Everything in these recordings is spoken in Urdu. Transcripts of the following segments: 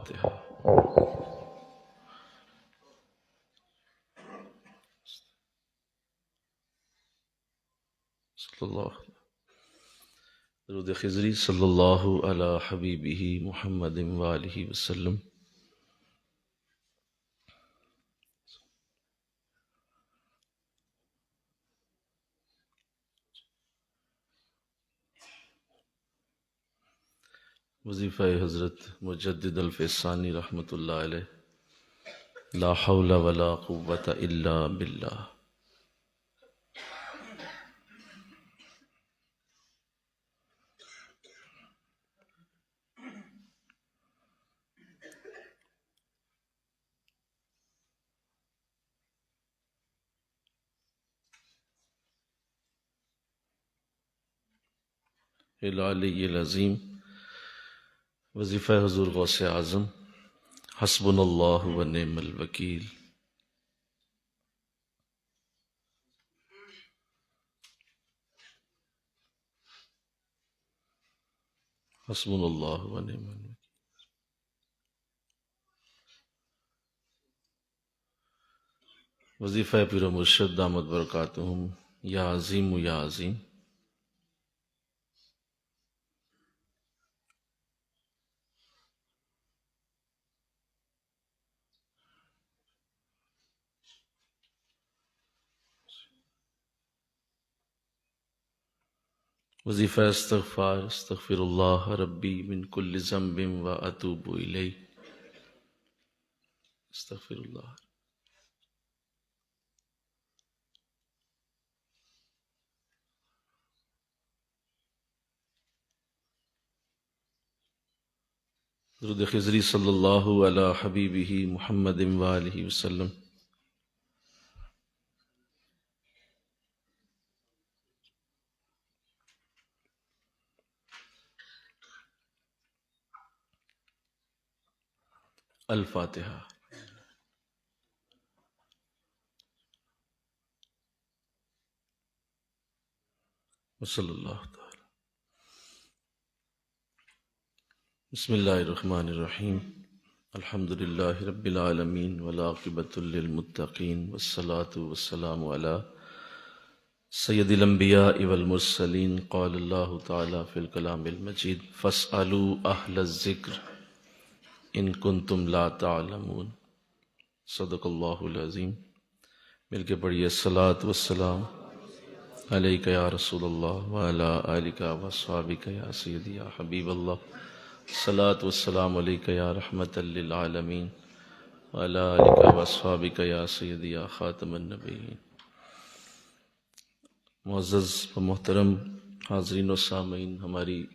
الفاتحہ۔ صلی اللہ درود خضری صلی اللہ علی حبیبہ محمد وآلہ وسلم۔ وظیفہ حضرت مجدد الفیضانی رحمۃ اللہ علیہ، لا حول ولا قوة الا باللہ۔ العلی العظیم۔ وظیفہ حضور غوث اعظم، حسبنا اللہ و نعم الوکیل۔ حسبنا اللہ و نعم الوکیل۔ وظیفہ پیر و مرشد دامت برکاتہم، یا عظیم یا عظیم۔ وظیفہ استغفار، استغفر اللہ ربی من کل ذنب و اتوب الیہ۔ استغفر اللہ۔ درود خضری صلی اللہ علی حبیبہ محمد وآلہ وسلم۔ الفاتحہ۔ وصلی اللہ تعالی۔ بسم اللہ الرحمن الرحیم۔ الحمد للہ رب العالمین والعاقبۃ للمتقین والصلاة والسلام علی سید الانبیاء والمرسلین۔ قال اللہ تعالی فی الکلام المجید، فاسألوا اہل الذکر ان کنتم لا تعلمون۔ صدق اللہ العظیم۔ مل کے پڑھیے، الصلاۃ والسلام علیک یا رسول اللہ وعلی آلک واصحابک یا سیدی یا حبیب اللہ۔ الصلاۃ والسلام علیک یا رحمۃ للعالمین وعلی آلک واصحابک یا سیدی یا خاتم النبیین۔ معزز و محترم حاضرین و سامعین، ہماری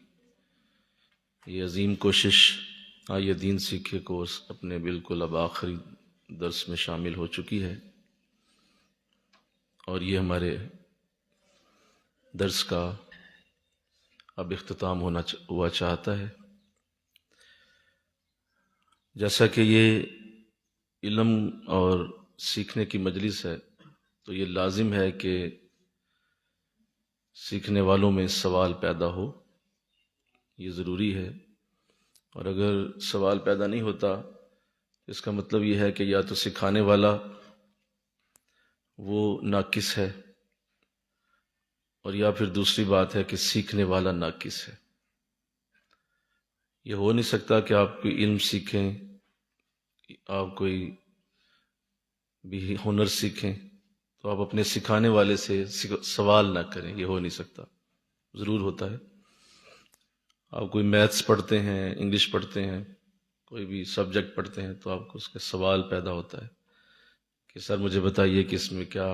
یہ عظیم کوشش آئیے دین سیکھے کورس اپنے بالکل اب آخری درس میں شامل ہو چکی ہے، اور یہ ہمارے درس کا اب اختتام ہوا چاہتا ہے۔ جیسا کہ یہ علم اور سیکھنے کی مجلس ہے، تو یہ لازم ہے کہ سیکھنے والوں میں سوال پیدا ہو، یہ ضروری ہے۔ اور اگر سوال پیدا نہیں ہوتا، اس کا مطلب یہ ہے کہ یا تو سکھانے والا وہ ناقص ہے، اور یا پھر دوسری بات ہے کہ سیکھنے والا ناقص ہے۔ یہ ہو نہیں سکتا کہ آپ کوئی علم سیکھیں، آپ کوئی بھی ہنر سیکھیں تو آپ اپنے سکھانے والے سے سوال نہ کریں، یہ ہو نہیں سکتا۔ ضرور ہوتا ہے، آپ کوئی میتھس پڑھتے ہیں، انگلش پڑھتے ہیں، کوئی بھی سبجیکٹ پڑھتے ہیں، تو آپ کو اس کا سوال پیدا ہوتا ہے کہ سر مجھے بتائیے کہ اس میں کیا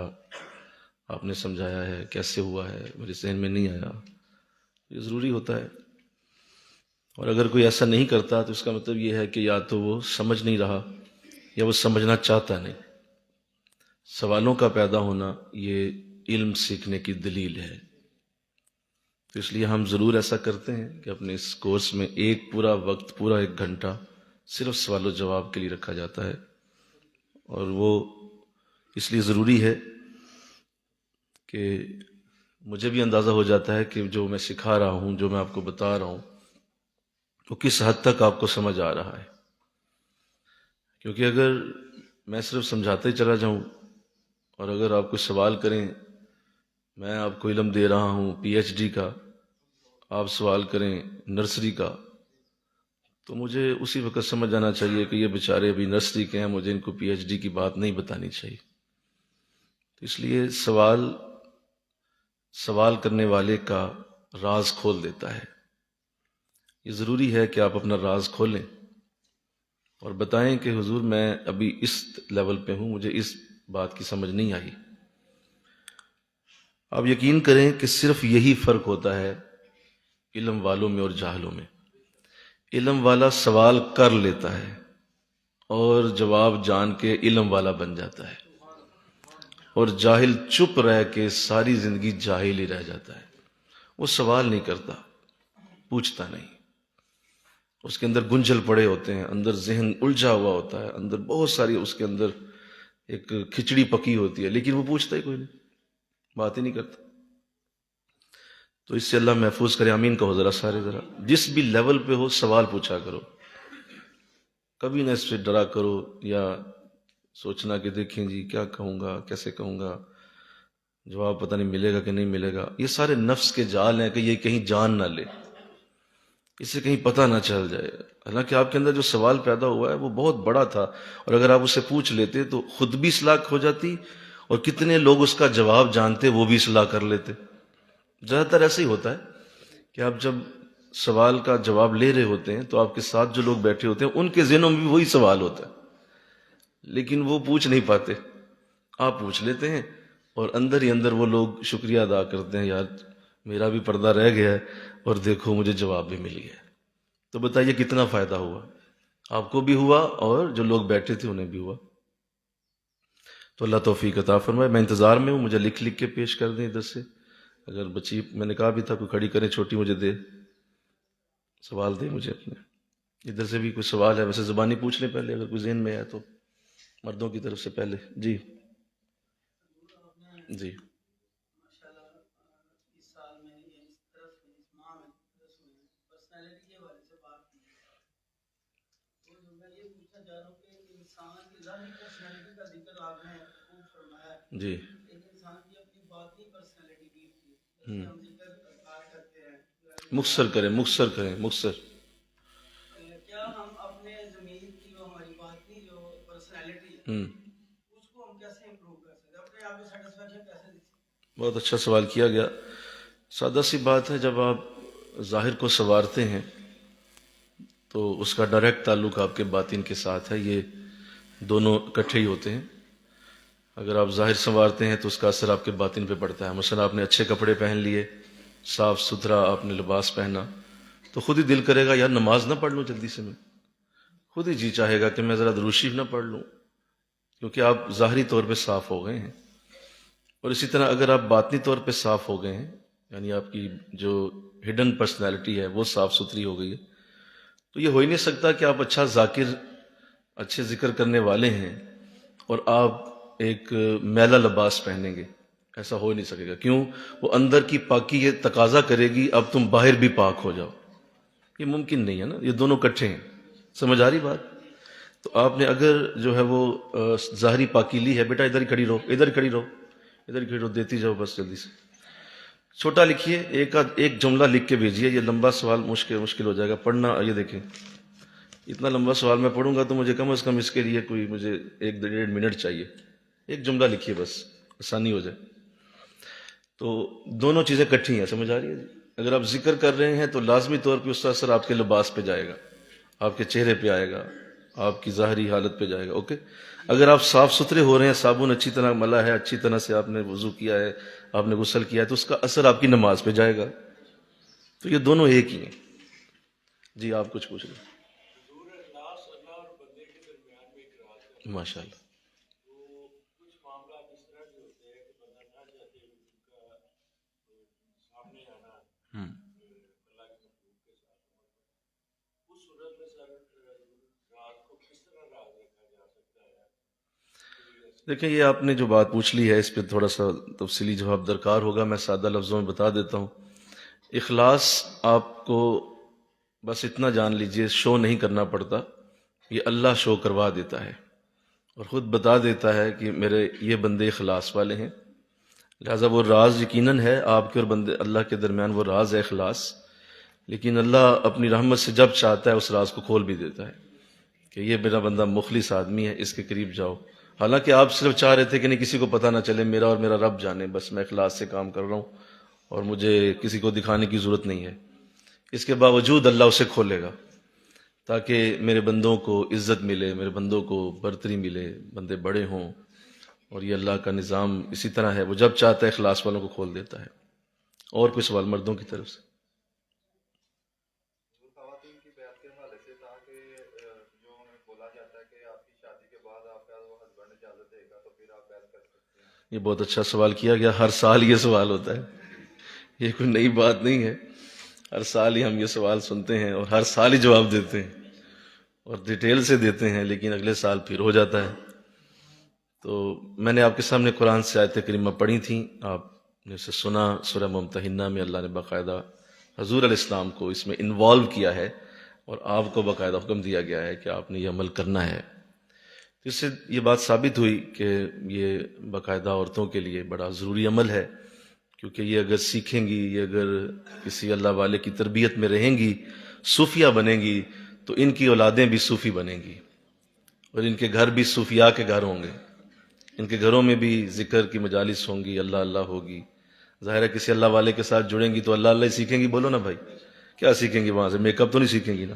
آپ نے سمجھایا ہے، کیسے ہوا ہے، میرے ذہن میں نہیں آیا۔ یہ ضروری ہوتا ہے۔ اور اگر کوئی ایسا نہیں کرتا تو اس کا مطلب یہ ہے کہ یا تو وہ سمجھ نہیں رہا یا وہ سمجھنا چاہتا نہیں۔ سوالوں کا پیدا ہونا یہ علم سیکھنے کی دلیل ہے۔ تو اس لیے ہم ضرور ایسا کرتے ہیں کہ اپنے اس کورس میں ایک پورا وقت، پورا 1 گھنٹہ صرف سوال و جواب کے لیے رکھا جاتا ہے، اور وہ اس لیے ضروری ہے کہ مجھے بھی اندازہ ہو جاتا ہے کہ جو میں سکھا رہا ہوں، جو میں آپ کو بتا رہا ہوں، وہ کس حد تک آپ کو سمجھ آ رہا ہے۔ کیونکہ اگر میں صرف سمجھاتے چلا جاؤں اور اگر آپ کوئی سوال کریں، میں آپ کو علم دے رہا ہوں پی ایچ ڈی کا، آپ سوال کریں نرسری کا، تو مجھے اسی وقت سمجھ آنا چاہیے کہ یہ بیچارے ابھی نرسری کے ہیں، مجھے ان کو پی ایچ ڈی کی بات نہیں بتانی چاہیے۔ تو اس لیے سوال کرنے والے کا راز کھول دیتا ہے۔ یہ ضروری ہے کہ آپ اپنا راز کھولیں اور بتائیں کہ حضور میں ابھی اس لیول پہ ہوں، مجھے اس بات کی سمجھ نہیں آئی۔ آپ یقین کریں کہ صرف یہی فرق ہوتا ہے علم والوں میں اور جاہلوں میں۔ علم والا سوال کر لیتا ہے اور جواب جان کے علم والا بن جاتا ہے، اور جاہل چپ رہ کے ساری زندگی جاہل ہی رہ جاتا ہے۔ وہ سوال نہیں کرتا، پوچھتا نہیں، اس کے اندر گنجل پڑے ہوتے ہیں، اندر ذہن الجھا ہوا ہوتا ہے، اندر بہت ساری اس کے اندر ایک کھچڑی پکی ہوتی ہے، لیکن وہ پوچھتا ہی کوئی نہیں، بات ہی نہیں کرتا۔ تو اس سے اللہ محفوظ کرے، آمین کہو ذرا سارے، ذرا جس بھی لیول پہ ہو سوال پوچھا کرو، کبھی نہ اس سے ڈرا کرو یا سوچنا کہ دیکھیں جی کیا کہوں گا، کیسے کہوں گا، جواب پتہ نہیں ملے گا کہ نہیں ملے گا۔ یہ سارے نفس کے جال ہیں کہ یہ کہیں جان نہ لے، اس سے کہیں پتہ نہ چل جائے۔ حالانکہ آپ کے اندر جو سوال پیدا ہوا ہے وہ بہت بڑا تھا، اور اگر آپ اسے پوچھ لیتے تو خود بھی اصلاح ہو جاتی، اور کتنے لوگ اس کا جواب جانتے وہ بھی اصلاح کر لیتے۔ زیادہ تر ایسا ہی ہوتا ہے کہ آپ جب سوال کا جواب لے رہے ہوتے ہیں تو آپ کے ساتھ جو لوگ بیٹھے ہوتے ہیں ان کے ذہنوں میں بھی وہی سوال ہوتا ہے، لیکن وہ پوچھ نہیں پاتے، آپ پوچھ لیتے ہیں، اور اندر ہی اندر وہ لوگ شکریہ ادا کرتے ہیں، یار میرا بھی پردہ رہ گیا ہے اور دیکھو مجھے جواب بھی مل گیا۔ تو بتائیے کتنا فائدہ ہوا، آپ کو بھی ہوا اور جو لوگ بیٹھے تھے انہیں بھی ہوا۔ تو اللہ توفیق عطا فرمائے۔ میں انتظار میں ہوں، مجھے لکھ کے پیش کر دیں ادھر سے، اگر بچی میں نے کہا بھی تھا کوئی کھڑی کریں چھوٹی مجھے دے، سوال دے مجھے اپنے۔ ادھر سے بھی کوئی سوال ہے، ویسے زبانی پوچھ لیں پہلے اگر کوئی ذہن میں ہے تو، مردوں کی طرف سے پہلے۔ جی جی جی مختصر کریں، مختصر کریں، مختصر۔ بہت اچھا سوال کیا گیا۔ سادہ سی بات ہے، جب آپ ظاہر کو سنوارتے ہیں تو اس کا ڈائریکٹ تعلق آپ کے باطن کے ساتھ ہے، یہ دونوں اکٹھے ہی ہوتے ہیں۔ اگر آپ ظاہر سنوارتے ہیں تو اس کا اثر آپ کے باطن پہ پڑتا ہے۔ مثلا آپ نے اچھے کپڑے پہن لیے، صاف ستھرا آپ نے لباس پہنا، تو خود ہی دل کرے گا یار نماز نہ پڑھ لوں جلدی سے، میں خود ہی جی چاہے گا کہ میں ذرا درود شریف نہ پڑھ لوں، کیونکہ آپ ظاہری طور پہ صاف ہو گئے ہیں۔ اور اسی طرح اگر آپ باطنی طور پہ صاف ہو گئے ہیں، یعنی آپ کی جو ہڈن پرسنالٹی ہے وہ صاف ستھری ہو گئی ہے، تو یہ ہو ہی نہیں سکتا کہ آپ اچھا ذاکر، اچھے ذکر کرنے والے ہیں اور آپ ایک میلا لباس پہنیں گے، ایسا ہو نہیں سکے گا۔ کیوں؟ وہ اندر کی پاکی یہ تقاضا کرے گی اب تم باہر بھی پاک ہو جاؤ، یہ ممکن نہیں ہے نا، یہ دونوں کٹھے ہیں۔ سمجھ آ رہی بات؟ تو آپ نے اگر جو ہے وہ ظاہری پاکی لی ہے، بیٹا ادھر ہی کھڑی رہو، ادھر کھڑی رہو، ادھر کھڑی رہو، دیتی جاؤ بس جلدی سے۔ چھوٹا لکھیے، ایک جملہ لکھ کے بھیجیے، یہ لمبا سوال مشکل ہو جائے گا پڑھنا۔ یہ دیکھیں اتنا لمبا سوال میں پڑھوں گا تو مجھے کم از کم اس کے لیے کوئی مجھے 1-1.5 منٹ چاہیے۔ ایک جملہ لکھیے بس، آسانی ہو جائے۔ تو دونوں چیزیں کٹھی ہیں، سمجھ آ رہی ہے جی؟ اگر آپ ذکر کر رہے ہیں تو لازمی طور پہ اس کا اثر آپ کے لباس پہ جائے گا، آپ کے چہرے پہ آئے گا، آپ کی ظاہری حالت پہ جائے گا۔ اوکے، اگر آپ صاف ستھرے ہو رہے ہیں، صابن اچھی طرح ملا ہے، اچھی طرح سے آپ نے وضو کیا ہے، آپ نے غسل کیا ہے، تو اس کا اثر آپ کی نماز پہ جائے گا۔ تو یہ دونوں ایک ہی ہیں۔ جی آپ کچھ پوچھ رہے ہیں؟ ماشاء اللہ۔ دیکھیں یہ آپ نے جو بات پوچھ لی ہے اس پہ تھوڑا سا تفصیلی جواب درکار ہوگا، میں سادہ لفظوں میں بتا دیتا ہوں۔ اخلاص آپ کو بس اتنا جان لیجئے، شو نہیں کرنا پڑتا یہ اللہ شو کروا دیتا ہے اور خود بتا دیتا ہے کہ میرے یہ بندے اخلاص والے ہیں، لہٰذا وہ راز یقیناً ہے آپ کے اور بندے اللہ کے درمیان، وہ راز ہے اخلاص، لیکن اللہ اپنی رحمت سے جب چاہتا ہے اس راز کو کھول بھی دیتا ہے کہ یہ میرا بندہ مخلص آدمی ہے، اس کے قریب جاؤ، حالانکہ آپ صرف چاہ رہے تھے کہ نہیں کسی کو پتہ نہ چلے، میرا اور میرا رب جانے، بس میں اخلاص سے کام کر رہا ہوں اور مجھے کسی کو دکھانے کی ضرورت نہیں ہے، اس کے باوجود اللہ اسے کھولے گا تاکہ میرے بندوں کو عزت ملے، میرے بندوں کو برتری ملے، بندے بڑے ہوں، اور یہ اللہ کا نظام اسی طرح ہے، وہ جب چاہتا ہے اخلاص والوں کو کھول دیتا ہے۔ اور کوئی سوال مردوں کی طرف سے؟ خواتین کی بیعت کے حوالے سے تھا کہ جو ہمیں بولا جاتا ہے کہ آپ کی شادی کے بعد آپ کا ہسبینڈ اجازت دے گا تو پھر آپ بیعت کر سکتے ہیں۔ یہ بہت اچھا سوال کیا گیا، ہر سال یہ سوال ہوتا ہے، یہ کوئی نئی بات نہیں ہے، ہر سال ہی ہم یہ سوال سنتے ہیں اور ہر سال ہی جواب دیتے ہیں اور ڈیٹیل سے دیتے ہیں، لیکن اگلے سال پھر ہو جاتا ہے۔ تو میں نے آپ کے سامنے قرآن سے آیت کریمہ پڑھی تھیں، آپ نے اسے سنا، سورہ ممتحنہ میں اللہ نے باقاعدہ حضور علیہ السلام کو اس میں انوالو کیا ہے اور آپ کو باقاعدہ حکم دیا گیا ہے کہ آپ نے یہ عمل کرنا ہے۔ اس سے یہ بات ثابت ہوئی کہ یہ باقاعدہ عورتوں کے لیے بڑا ضروری عمل ہے، کیونکہ یہ اگر سیکھیں گی، یہ اگر کسی اللہ والے کی تربیت میں رہیں گی، صوفیہ بنیں گی، تو ان کی اولادیں بھی صوفی بنیں گی اور ان کے گھر بھی صوفیاء کے گھر ہوں گے، ان کے گھروں میں بھی ذکر کی مجالس ہوں گی، اللہ اللہ ہوگی۔ ظاہر ہے کسی اللہ والے کے ساتھ جڑیں گی تو اللہ اللہ ہی سیکھیں گی، بولو نا بھائی، کیا سیکھیں گی وہاں سے؟ میک اپ تو نہیں سیکھیں گی نا،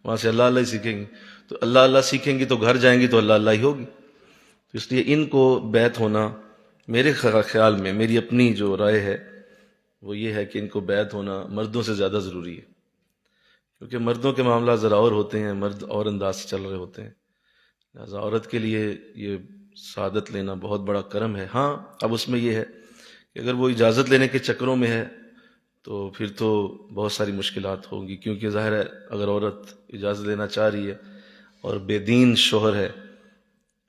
وہاں سے اللہ اللہ ہی سیکھیں گی، تو اللہ اللہ سیکھیں گی تو گھر جائیں گی تو اللہ اللہ ہی ہوگی۔ تو اس لیے ان کو بیعت ہونا، میرے خیال میں، میری اپنی جو رائے ہے وہ یہ ہے کہ ان کو بیعت ہونا مردوں سے زیادہ ضروری ہے، کیونکہ مردوں کے معاملات ذرا اور ہوتے ہیں، مرد اور انداز سے چل رہے ہوتے ہیں، لہٰذا عورت کے لیے یہ سعادت لینا بہت بڑا کرم ہے۔ ہاں اب اس میں یہ ہے کہ اگر وہ اجازت لینے کے چکروں میں ہے تو پھر تو بہت ساری مشکلات ہوں گی، کیونکہ ظاہر ہے اگر عورت اجازت لینا چاہ رہی ہے اور بے دین شوہر ہے،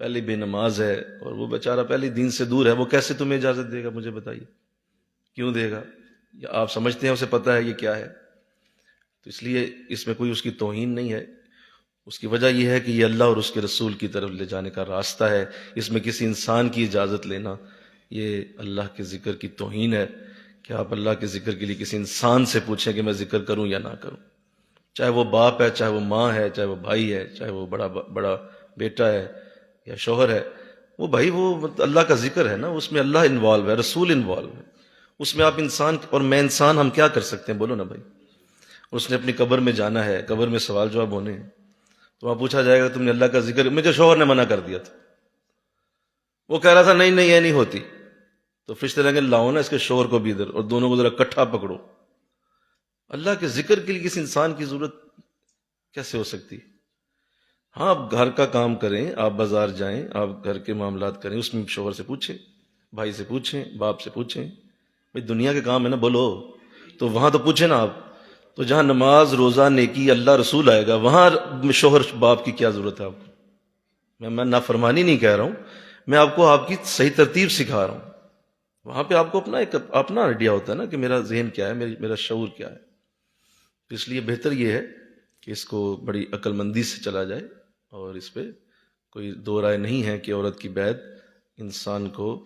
پہلی بے نماز ہے اور وہ بیچارہ پہلی دین سے دور ہے، وہ کیسے تمہیں اجازت دے گا؟ مجھے بتائیے، کیوں دے گا؟ یا آپ سمجھتے ہیں اسے پتہ ہے یہ کیا ہے؟ تو اس لیے اس میں کوئی اس کی توہین نہیں ہے، اس کی وجہ یہ ہے کہ یہ اللہ اور اس کے رسول کی طرف لے جانے کا راستہ ہے، اس میں کسی انسان کی اجازت لینا یہ اللہ کے ذکر کی توہین ہے کہ آپ اللہ کے ذکر کے لیے کسی انسان سے پوچھیں کہ میں ذکر کروں یا نہ کروں، چاہے وہ باپ ہے، چاہے وہ ماں ہے، چاہے وہ بھائی ہے، چاہے وہ بڑا بیٹا ہے یا شوہر ہے، وہ بھائی وہ اللہ کا ذکر ہے نا، اس میں اللہ انوالو ہے، رسول انوالو ہے، اس میں آپ انسان اور میں انسان ہم کیا کر سکتے ہیں؟ بولو نا بھائی۔ اس نے اپنی قبر میں جانا ہے، قبر میں سوال جواب ہونے ہیں، تو وہاں پوچھا جائے گا تم نے اللہ کا ذکر، مجھے شوہر نے منع کر دیا تھا، وہ کہہ رہا تھا نہیں نہیں یہ نہیں ہوتی، تو فرشتے لیں گے لاؤ نا اس کے شوہر کو بھی ادھر اور دونوں کو ذرا کٹھا پکڑو۔ اللہ کے ذکر کے لیے کسی انسان کی ضرورت کیسے ہو سکتی؟ ہاں آپ گھر کا کام کریں، آپ بازار جائیں، آپ گھر کے معاملات کریں، اس میں شوہر سے پوچھیں، بھائی سے پوچھیں، باپ سے پوچھیں، بھائی دنیا کے کام ہے نا، بولو تو وہاں تو پوچھیں نا آپ۔ تو جہاں نماز، روزہ، نیکی، اللہ رسول آئے گا، وہاں شوہر باپ کی کیا ضرورت ہے آپ کو؟ میں نافرمانی نہیں کہہ رہا ہوں، میں آپ کو آپ کی صحیح ترتیب سکھا رہا ہوں۔ وہاں پہ آپ کو اپنا آئیڈیا ہوتا ہے نا کہ میرا ذہن کیا ہے، میرا شعور کیا ہے۔ تو اس لیے بہتر یہ ہے کہ اس کو بڑی عقل مندی سے چلا جائے، اور اس پہ کوئی دو رائے نہیں ہے کہ عورت کی بیعت انسان کو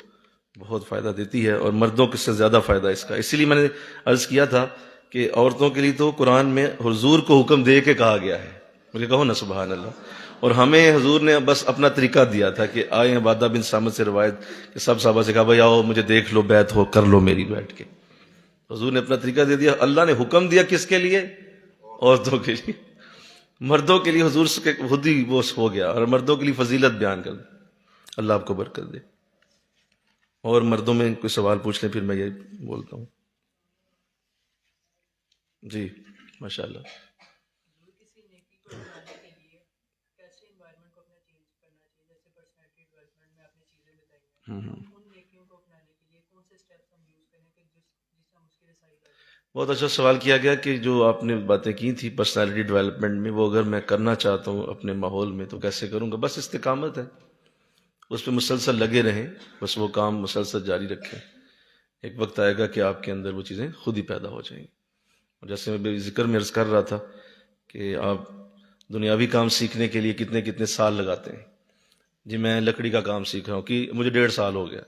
بہت فائدہ دیتی ہے اور مردوں سے زیادہ فائدہ اس کا۔ اسی لیے میں نے عرض کیا تھا کہ عورتوں کے لیے تو قرآن میں حضور کو حکم دے کے کہا گیا ہے، مجھے کہو نا سبحان اللہ، اور ہمیں حضور نے بس اپنا طریقہ دیا تھا کہ آئے عبادہ بن صامت سے روایت کہ سب صحابہ سے کہا بھائی آؤ مجھے دیکھ لو، بیعت ہو کر لو میری بیٹھ کے۔ حضور نے اپنا طریقہ دے دیا، اللہ نے حکم دیا کس کے لیے؟ عورتوں کے لیے۔ مردوں کے لیے حضور سے خود ہی وہ ہو گیا، اور مردوں کے لیے فضیلت بیان کر دی۔ اللہ آپ کو برکت دے۔ اور مردوں میں کوئی سوال پوچھ لیں پھر میں یہ بولتا ہوں۔ جی ماشاء اللہ۔ کسی نیکی کو اپنانے کے لیے کیسے انوائرمنٹ کو اپنا چینج کرنا چاہیے؟ جیسے پرسنالٹی ڈیولپمنٹ میں آپ نے چیزیں بتائی ہیں، ان نیکیوں کو اپنانے کے لیے کون سے اسٹیپس ہم یوز کریں کہ جس سے ہم اس کی رسائی کر سکیں؟ بہت اچھا سوال کیا گیا کہ جو آپ نے باتیں کی تھی پرسنالٹی ڈیولپمنٹ میں، وہ اگر میں کرنا چاہتا ہوں اپنے ماحول میں تو کیسے کروں گا؟ بس استقامت ہے، اس پہ مسلسل لگے رہیں، بس وہ کام مسلسل جاری رکھیں، ایک وقت آئے گا کہ آپ کے اندر وہ چیزیں خود ہی پیدا ہو جائیں گی۔ اور جیسے میں ذکر میں عرض کر رہا تھا کہ آپ دنیاوی کام سیکھنے کے لیے کتنے کتنے سال لگاتے ہیں. جی میں لکڑی کا کام سیکھ رہا ہوں کہ مجھے 1.5 سال ہو گیا.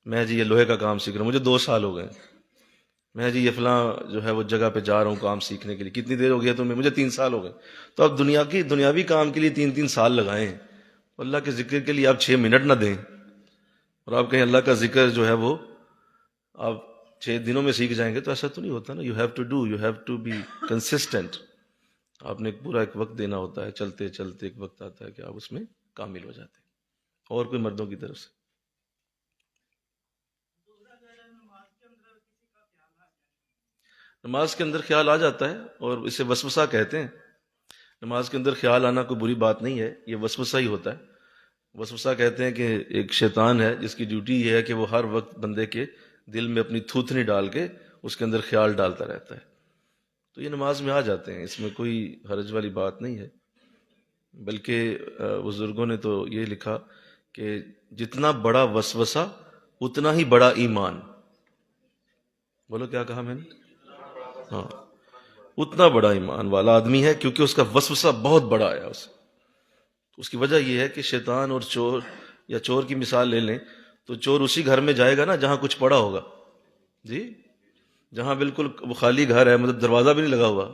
میں جی یہ لوہے کا کام سیکھ رہا ہوں، مجھے 2 سال ہو گئے. میں جی یہ فلاں جو ہے وہ جگہ پہ جا رہا ہوں کام سیکھنے کے لیے، کتنی دیر ہو گیا تمہیں؟ مجھے 3 سال ہو گئے. تو آپ دنیاوی کام کے لیے 3 سال لگائیں، اللہ کے ذکر کے لیے آپ 6 منٹ نہ دیں، اور آپ کہیں اللہ کا ذکر جو ہے وہ آپ 6 دنوں میں سیکھ جائیں گے، تو ایسا تو نہیں ہوتا نا. You have to be consistent. آپ نے پورا ایک وقت دینا ہوتا ہے، چلتے چلتے ایک وقت آتا ہے کہ آپ اس میں کامل ہو جاتے ہیں. اور کوئی مردوں کی طرف سے؟ نماز کے اندر خیال آ جاتا ہے اور اسے وسوسہ کہتے ہیں. نماز کے اندر خیال آنا کوئی بری بات نہیں ہے، یہ وسوسہ ہی ہوتا ہے. وسوسہ کہتے ہیں کہ ایک شیطان ہے جس کی ڈیوٹی یہ ہے کہ وہ ہر وقت بندے کے دل میں اپنی تھوتنی ڈال کے اس کے اندر خیال ڈالتا رہتا ہے. تو یہ نماز میں آ جاتے ہیں، اس میں کوئی حرج والی بات نہیں ہے. بلکہ بزرگوں نے تو یہ لکھا کہ جتنا بڑا وسوسہ اتنا ہی بڑا ایمان. بولو کیا کہا میں نے؟ ہاں، اتنا بڑا ایمان والا آدمی ہے کیونکہ اس کا وسوسہ بہت بڑا آیا اسے. اس کی وجہ یہ ہے کہ شیطان اور چور، یا چور کی مثال لے لیں تو چور اسی گھر میں جائے گا نا جہاں کچھ پڑا ہوگا. جی جہاں بالکل وہ خالی گھر ہے، مطلب دروازہ بھی نہیں لگا ہوا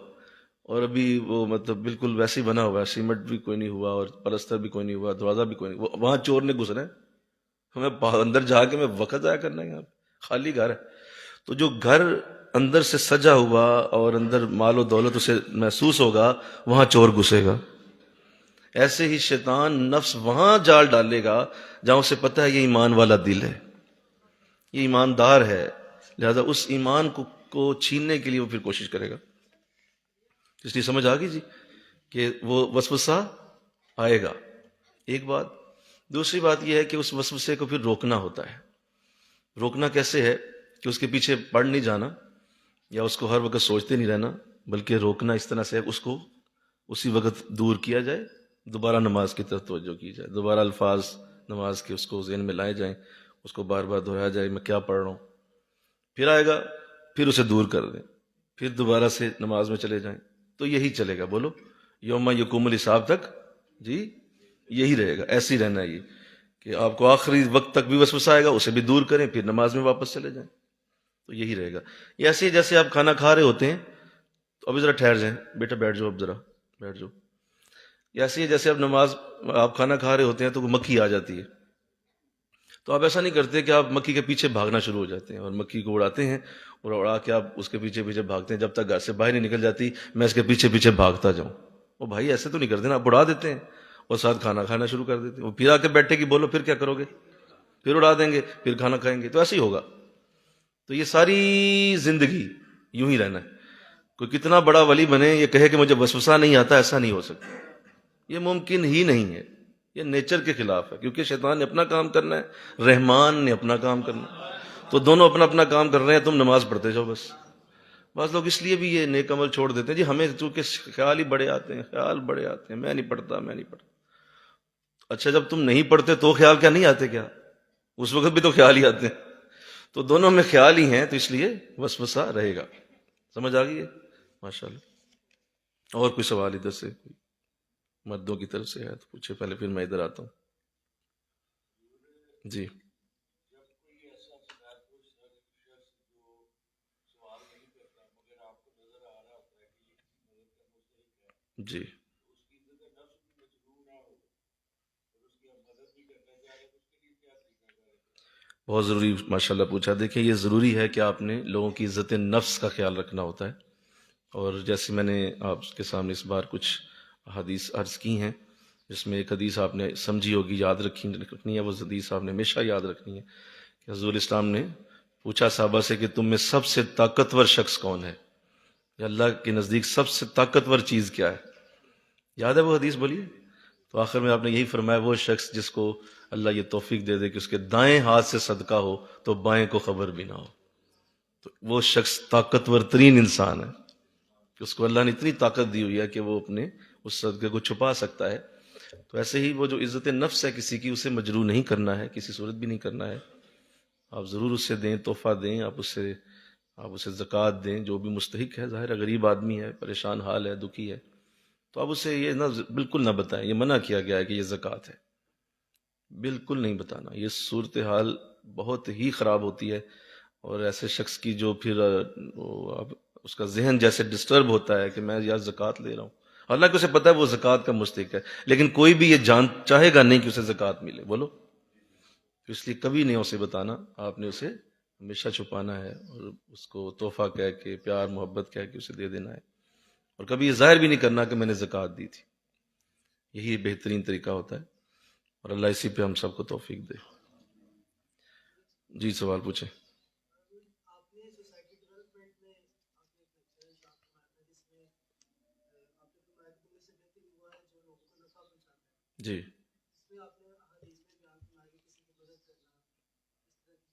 اور ابھی وہ مطلب بالکل ویسے ہی بنا ہوا ہے، سیمنٹ بھی کوئی نہیں ہوا اور پلستر بھی کوئی نہیں ہوا، دروازہ بھی کوئی نہیں، وہاں چور نے گھسنا ہے. ہمیں اندر جا کے میں وقت ضائع کرنا ہے، یہاں خالی گھر ہے. تو جو گھر اندر سے سجا ہوا اور اندر مال و دولت اسے محسوس ہوگا، وہاں چور گھسے گا. ایسے ہی شیطان نفس وہاں جال ڈالے گا جہاں اسے پتہ ہے یہ ایمان والا دل ہے، یہ ایماندار ہے، لہذا اس ایمان کو چھیننے کے لیے وہ پھر کوشش کرے گا. اس لیے سمجھ آ گئی جی کہ وہ وسوسہ آئے گا. ایک بات. دوسری بات یہ ہے کہ اس وسوسے کو پھر روکنا ہوتا ہے. روکنا کیسے ہے کہ اس کے پیچھے پڑ نہیں جانا یا اس کو ہر وقت سوچتے نہیں رہنا، بلکہ روکنا اس طرح سے ہے اس کو اسی وقت دور کیا جائے، دوبارہ نماز کی طرف توجہ کی جائے، دوبارہ الفاظ نماز کے اس کو ذہن میں لائے جائیں، اس کو بار بار دہرایا جائے میں کیا پڑھ رہا ہوں. پھر آئے گا، پھر اسے دور کر دیں، پھر دوبارہ سے نماز میں چلے جائیں. تو یہی چلے گا. بولو یوم یقوم الحساب تک جی یہی رہے گا، ایسے ہی رہنا ہے یہ کہ آپ کو آخری وقت تک بھی وسوسہ آئے گا، اسے بھی دور کریں، پھر نماز میں واپس چلے جائیں. تو یہی رہے گا. یہ ایسے ہی جیسے آپ کھانا کھا رہے ہوتے ہیں تو ابھی ذرا ٹھہر جائیں، بیٹا بیٹھ جاؤ، اب ذرا بیٹھ جاؤ. ایسے ہی جیسے آپ کھانا کھا رہے ہوتے ہیں تو مکھی آ جاتی ہے، تو آپ ایسا نہیں کرتے کہ آپ مکھی کے پیچھے بھاگنا شروع ہو جاتے ہیں اور مکھی کو اڑاتے ہیں اور اڑا کے آپ اس کے پیچھے پیچھے بھاگتے ہیں جب تک گھر سے باہر نہیں نکل جاتی میں اس کے پیچھے پیچھے بھاگتا جاؤں. وہ بھائی ایسے تو نہیں کرتے نا، آپ اڑا دیتے ہیں اور ساتھ کھانا کھانا شروع کر دیتے ہیں. وہ پھر آ کے بیٹھے کہ بولو پھر کیا کرو گے، پھر اڑا دیں گے، پھر کھانا کھائیں گے. تو ایسے ہی ہوگا. تو یہ ساری زندگی یوں ہی رہنا ہے. کوئی کتنا بڑا ولی بنے یہ کہے کہ مجھے وسوسہ نہیں آتا، ایسا نہیں ہو سکتا. یہ ممکن ہی نہیں ہے، یہ نیچر کے خلاف ہے، کیونکہ شیطان نے اپنا کام کرنا ہے، رحمان نے اپنا کام کرنا ہے. تو دونوں اپنا اپنا کام کر رہے ہیں، تم نماز پڑھتے جاؤ بس. بعض لوگ اس لیے بھی یہ نیک عمل چھوڑ دیتے ہیں جی ہمیں چونکہ خیال ہی بڑے آتے ہیں، خیال بڑے آتے ہیں، میں نہیں پڑھتا. اچھا جب تم نہیں پڑھتے تو خیال کیا نہیں آتے کیا؟ اس وقت بھی تو خیال ہی آتے ہیں. تو دونوں میں خیال ہی ہیں، تو اس لیے وسوسہ رہے گا. سمجھ آ گئی ہے؟ ماشاء اللہ. اور کوئی سوال ادھر سے مردوں کی طرف سے ہے تو پوچھے پہلے، پھر میں ادھر آتا ہوں. جی جی بہت ضروری ماشاء اللہ پوچھا. دیکھیں یہ ضروری ہے کہ آپ نے لوگوں کی عزت نفس کا خیال رکھنا ہوتا ہے. اور جیسے میں نے آپ کے سامنے اس بار کچھ حدیث عرض کی ہیں، جس میں ایک حدیث آپ نے سمجھی ہوگی، یاد رکھنی ہے. وہ حدیث آپ نے ہمیشہ یاد رکھنی ہے کہ حضور اسلام نے پوچھا صحابہ سے کہ تم میں سب سے طاقتور شخص کون ہے، یا اللہ کے نزدیک سب سے طاقتور چیز کیا ہے؟ یاد ہے وہ حدیث؟ بولیے. تو آخر میں آپ نے یہی فرمایا وہ شخص جس کو اللہ یہ توفیق دے دے کہ اس کے دائیں ہاتھ سے صدقہ ہو تو بائیں کو خبر بھی نہ ہو. تو وہ شخص طاقتور ترین انسان ہے کہ اس کو اللہ نے اتنی طاقت دی ہوئی ہے کہ وہ اپنے اس صدقے کو چھپا سکتا ہے. تو ایسے ہی وہ جو عزت نفس ہے کسی کی، اسے مجروح نہیں کرنا ہے، کسی صورت بھی نہیں کرنا ہے. آپ ضرور اسے دیں، تحفہ دیں، آپ اسے زکوٰۃ دیں جو بھی مستحق ہے. ظاہر ہے غریب آدمی ہے، پریشان حال ہے، دکھی ہے، تو آپ اسے یہ بالکل نہ بتائیں، یہ منع کیا گیا ہے کہ یہ زکوٰۃ ہے، بالکل نہیں بتانا. یہ صورتحال بہت ہی خراب ہوتی ہے، اور ایسے شخص کی جو پھر اس کا ذہن جیسے ڈسٹرب ہوتا ہے کہ میں یار زکوٰۃ لے رہا ہوں، حالانکہ اسے پتہ ہے وہ زکوٰۃ کا مستحق ہے، لیکن کوئی بھی یہ چاہے گا نہیں کہ اسے زکوٰۃ ملے. بولو، تو اس لیے کبھی نہیں اسے بتانا، آپ نے اسے ہمیشہ چھپانا ہے، اور اس کو تحفہ کہہ کے، پیار محبت کہہ کے اسے دے دینا ہے، اور کبھی یہ ظاہر بھی نہیں کرنا کہ میں نے زکوٰۃ دی تھی. یہی بہترین طریقہ ہوتا ہے، اور اللہ اسی پہ ہم سب کو توفیق دے. جی سوال پوچھیں. آپ نے سوسائٹی ڈیولپمنٹ میں آپ نے ایک لیکچر ارشاد فرمایا تھا جس میں آپ نے فرمایا کہ تمہیں سے بہتر وہ ہے جو لوگوں کو نفع پہنچاتا ہے. جی اس میں آپ نے حدیث میں بیان فرمایا کہ کسی کی مدد کرنا، اس طرح کی چیزیں آپ نے بیان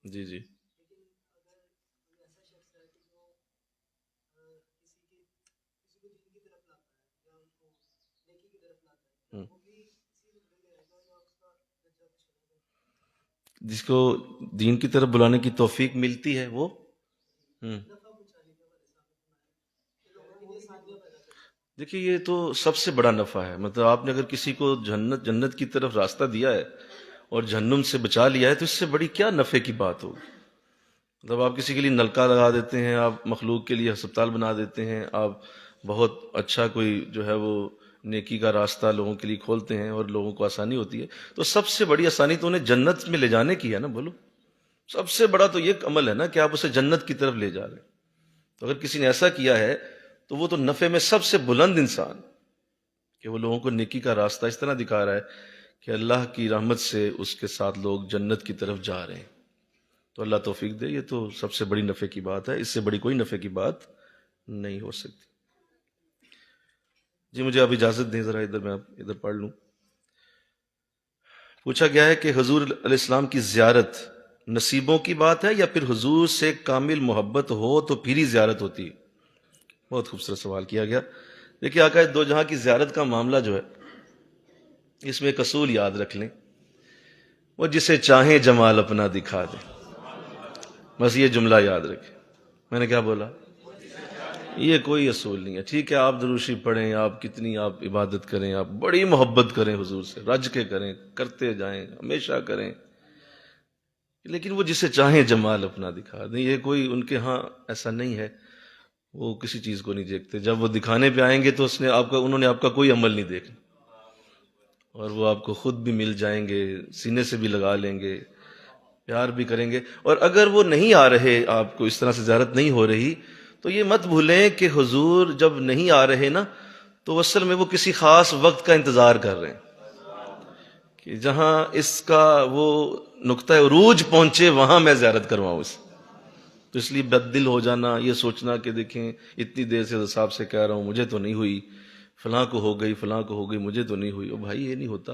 کی. جی جی لیکن اگر کوئی ایسا شخص ہے کہ جو کسی کو دین کی طرف لاتا ہے یا ان کو نیکی کی طرف لاتا ہے، ہوں. وہ بھی اسی رتبے میں رہے گا یا اس کا درجہ کچھ الگ ہے؟ جس کو دین کی طرف بلانے کی توفیق ملتی ہے وہ نفع پہنچانے کے حوالے سے آپ نے فرمایا کہ لوگوں کے لیے آسانیاں پیدا کرنا. دیکھیے یہ تو سب سے بڑا نفع ہے. مطلب آپ نے اگر کسی کو جنت کی طرف راستہ دیا ہے اور جہنم سے بچا لیا ہے تو اس سے بڑی کیا نفع کی بات ہوگی. مطلب آپ کسی کے لیے نلکا لگا دیتے ہیں، آپ مخلوق کے لیے ہسپتال بنا دیتے ہیں، آپ بہت اچھا کوئی جو ہے وہ نیکی کا راستہ لوگوں کے لیے کھولتے ہیں اور لوگوں کو آسانی ہوتی ہے، تو سب سے بڑی آسانی تو انہیں جنت میں لے جانے کی ہے نا. بولو، سب سے بڑا تو یہ عمل ہے نا کہ آپ اسے جنت کی طرف لے جا رہے ہیں. تو اگر کسی نے ایسا کیا ہے تو وہ تو نفع میں سب سے بلند انسان، کہ وہ لوگوں کو نیکی کا راستہ اس طرح دکھا رہا ہے کہ اللہ کی رحمت سے اس کے ساتھ لوگ جنت کی طرف جا رہے ہیں. تو اللہ توفیق دے. یہ تو سب سے بڑی نفع کی بات ہے، اس سے بڑی کوئی نفع کی بات نہیں ہو سکتی. جی مجھے اب اجازت دیں، ذرا میں ادھر پڑھ لوں. پوچھا گیا ہے کہ حضور علیہ السلام کی زیارت نصیبوں کی بات ہے یا پھر حضور سے کامل محبت ہو تو پھر ہی زیارت ہوتی ہے. بہت خوبصورت سوال کیا گیا. دیکھیے آقا دو جہاں کی زیارت کا معاملہ جو ہے اس میں ایک اصول یاد رکھ لیں، وہ جسے چاہیں جمال اپنا دکھا دے. بس یہ جملہ یاد رکھیں. میں نے کیا بولا؟ یہ کوئی اصول نہیں ہے. ٹھیک ہے آپ دروشی پڑھیں، آپ کتنی آپ عبادت کریں، آپ بڑی محبت کریں حضور سے، رج کے کریں، کرتے جائیں، ہمیشہ کریں، لیکن وہ جسے چاہیں جمال اپنا دکھا دیں. یہ کوئی ان کے ہاں ایسا نہیں ہے. وہ کسی چیز کو نہیں دیکھتے. جب وہ دکھانے پہ آئیں گے تو انہوں نے آپ کا کوئی عمل نہیں دیکھنا، اور وہ آپ کو خود بھی مل جائیں گے، سینے سے بھی لگا لیں گے، پیار بھی کریں گے. اور اگر وہ نہیں آ رہے، آپ کو اس طرح سے زیارت نہیں ہو رہی، تو یہ مت بھولیں کہ حضور جب نہیں آ رہے نا تو اصل میں وہ کسی خاص وقت کا انتظار کر رہے ہیں کہ جہاں اس کا وہ نقطہ عروج پہنچے وہاں میں زیارت کرواؤں اسے. تو اس لیے بد دل ہو جانا، یہ سوچنا کہ دیکھیں اتنی دیر سے صاحب سے کہہ رہا ہوں مجھے تو نہیں ہوئی، فلاں کو ہو گئی، فلاں کو ہو گئی، مجھے تو نہیں ہوئی. او بھائی یہ نہیں ہوتا.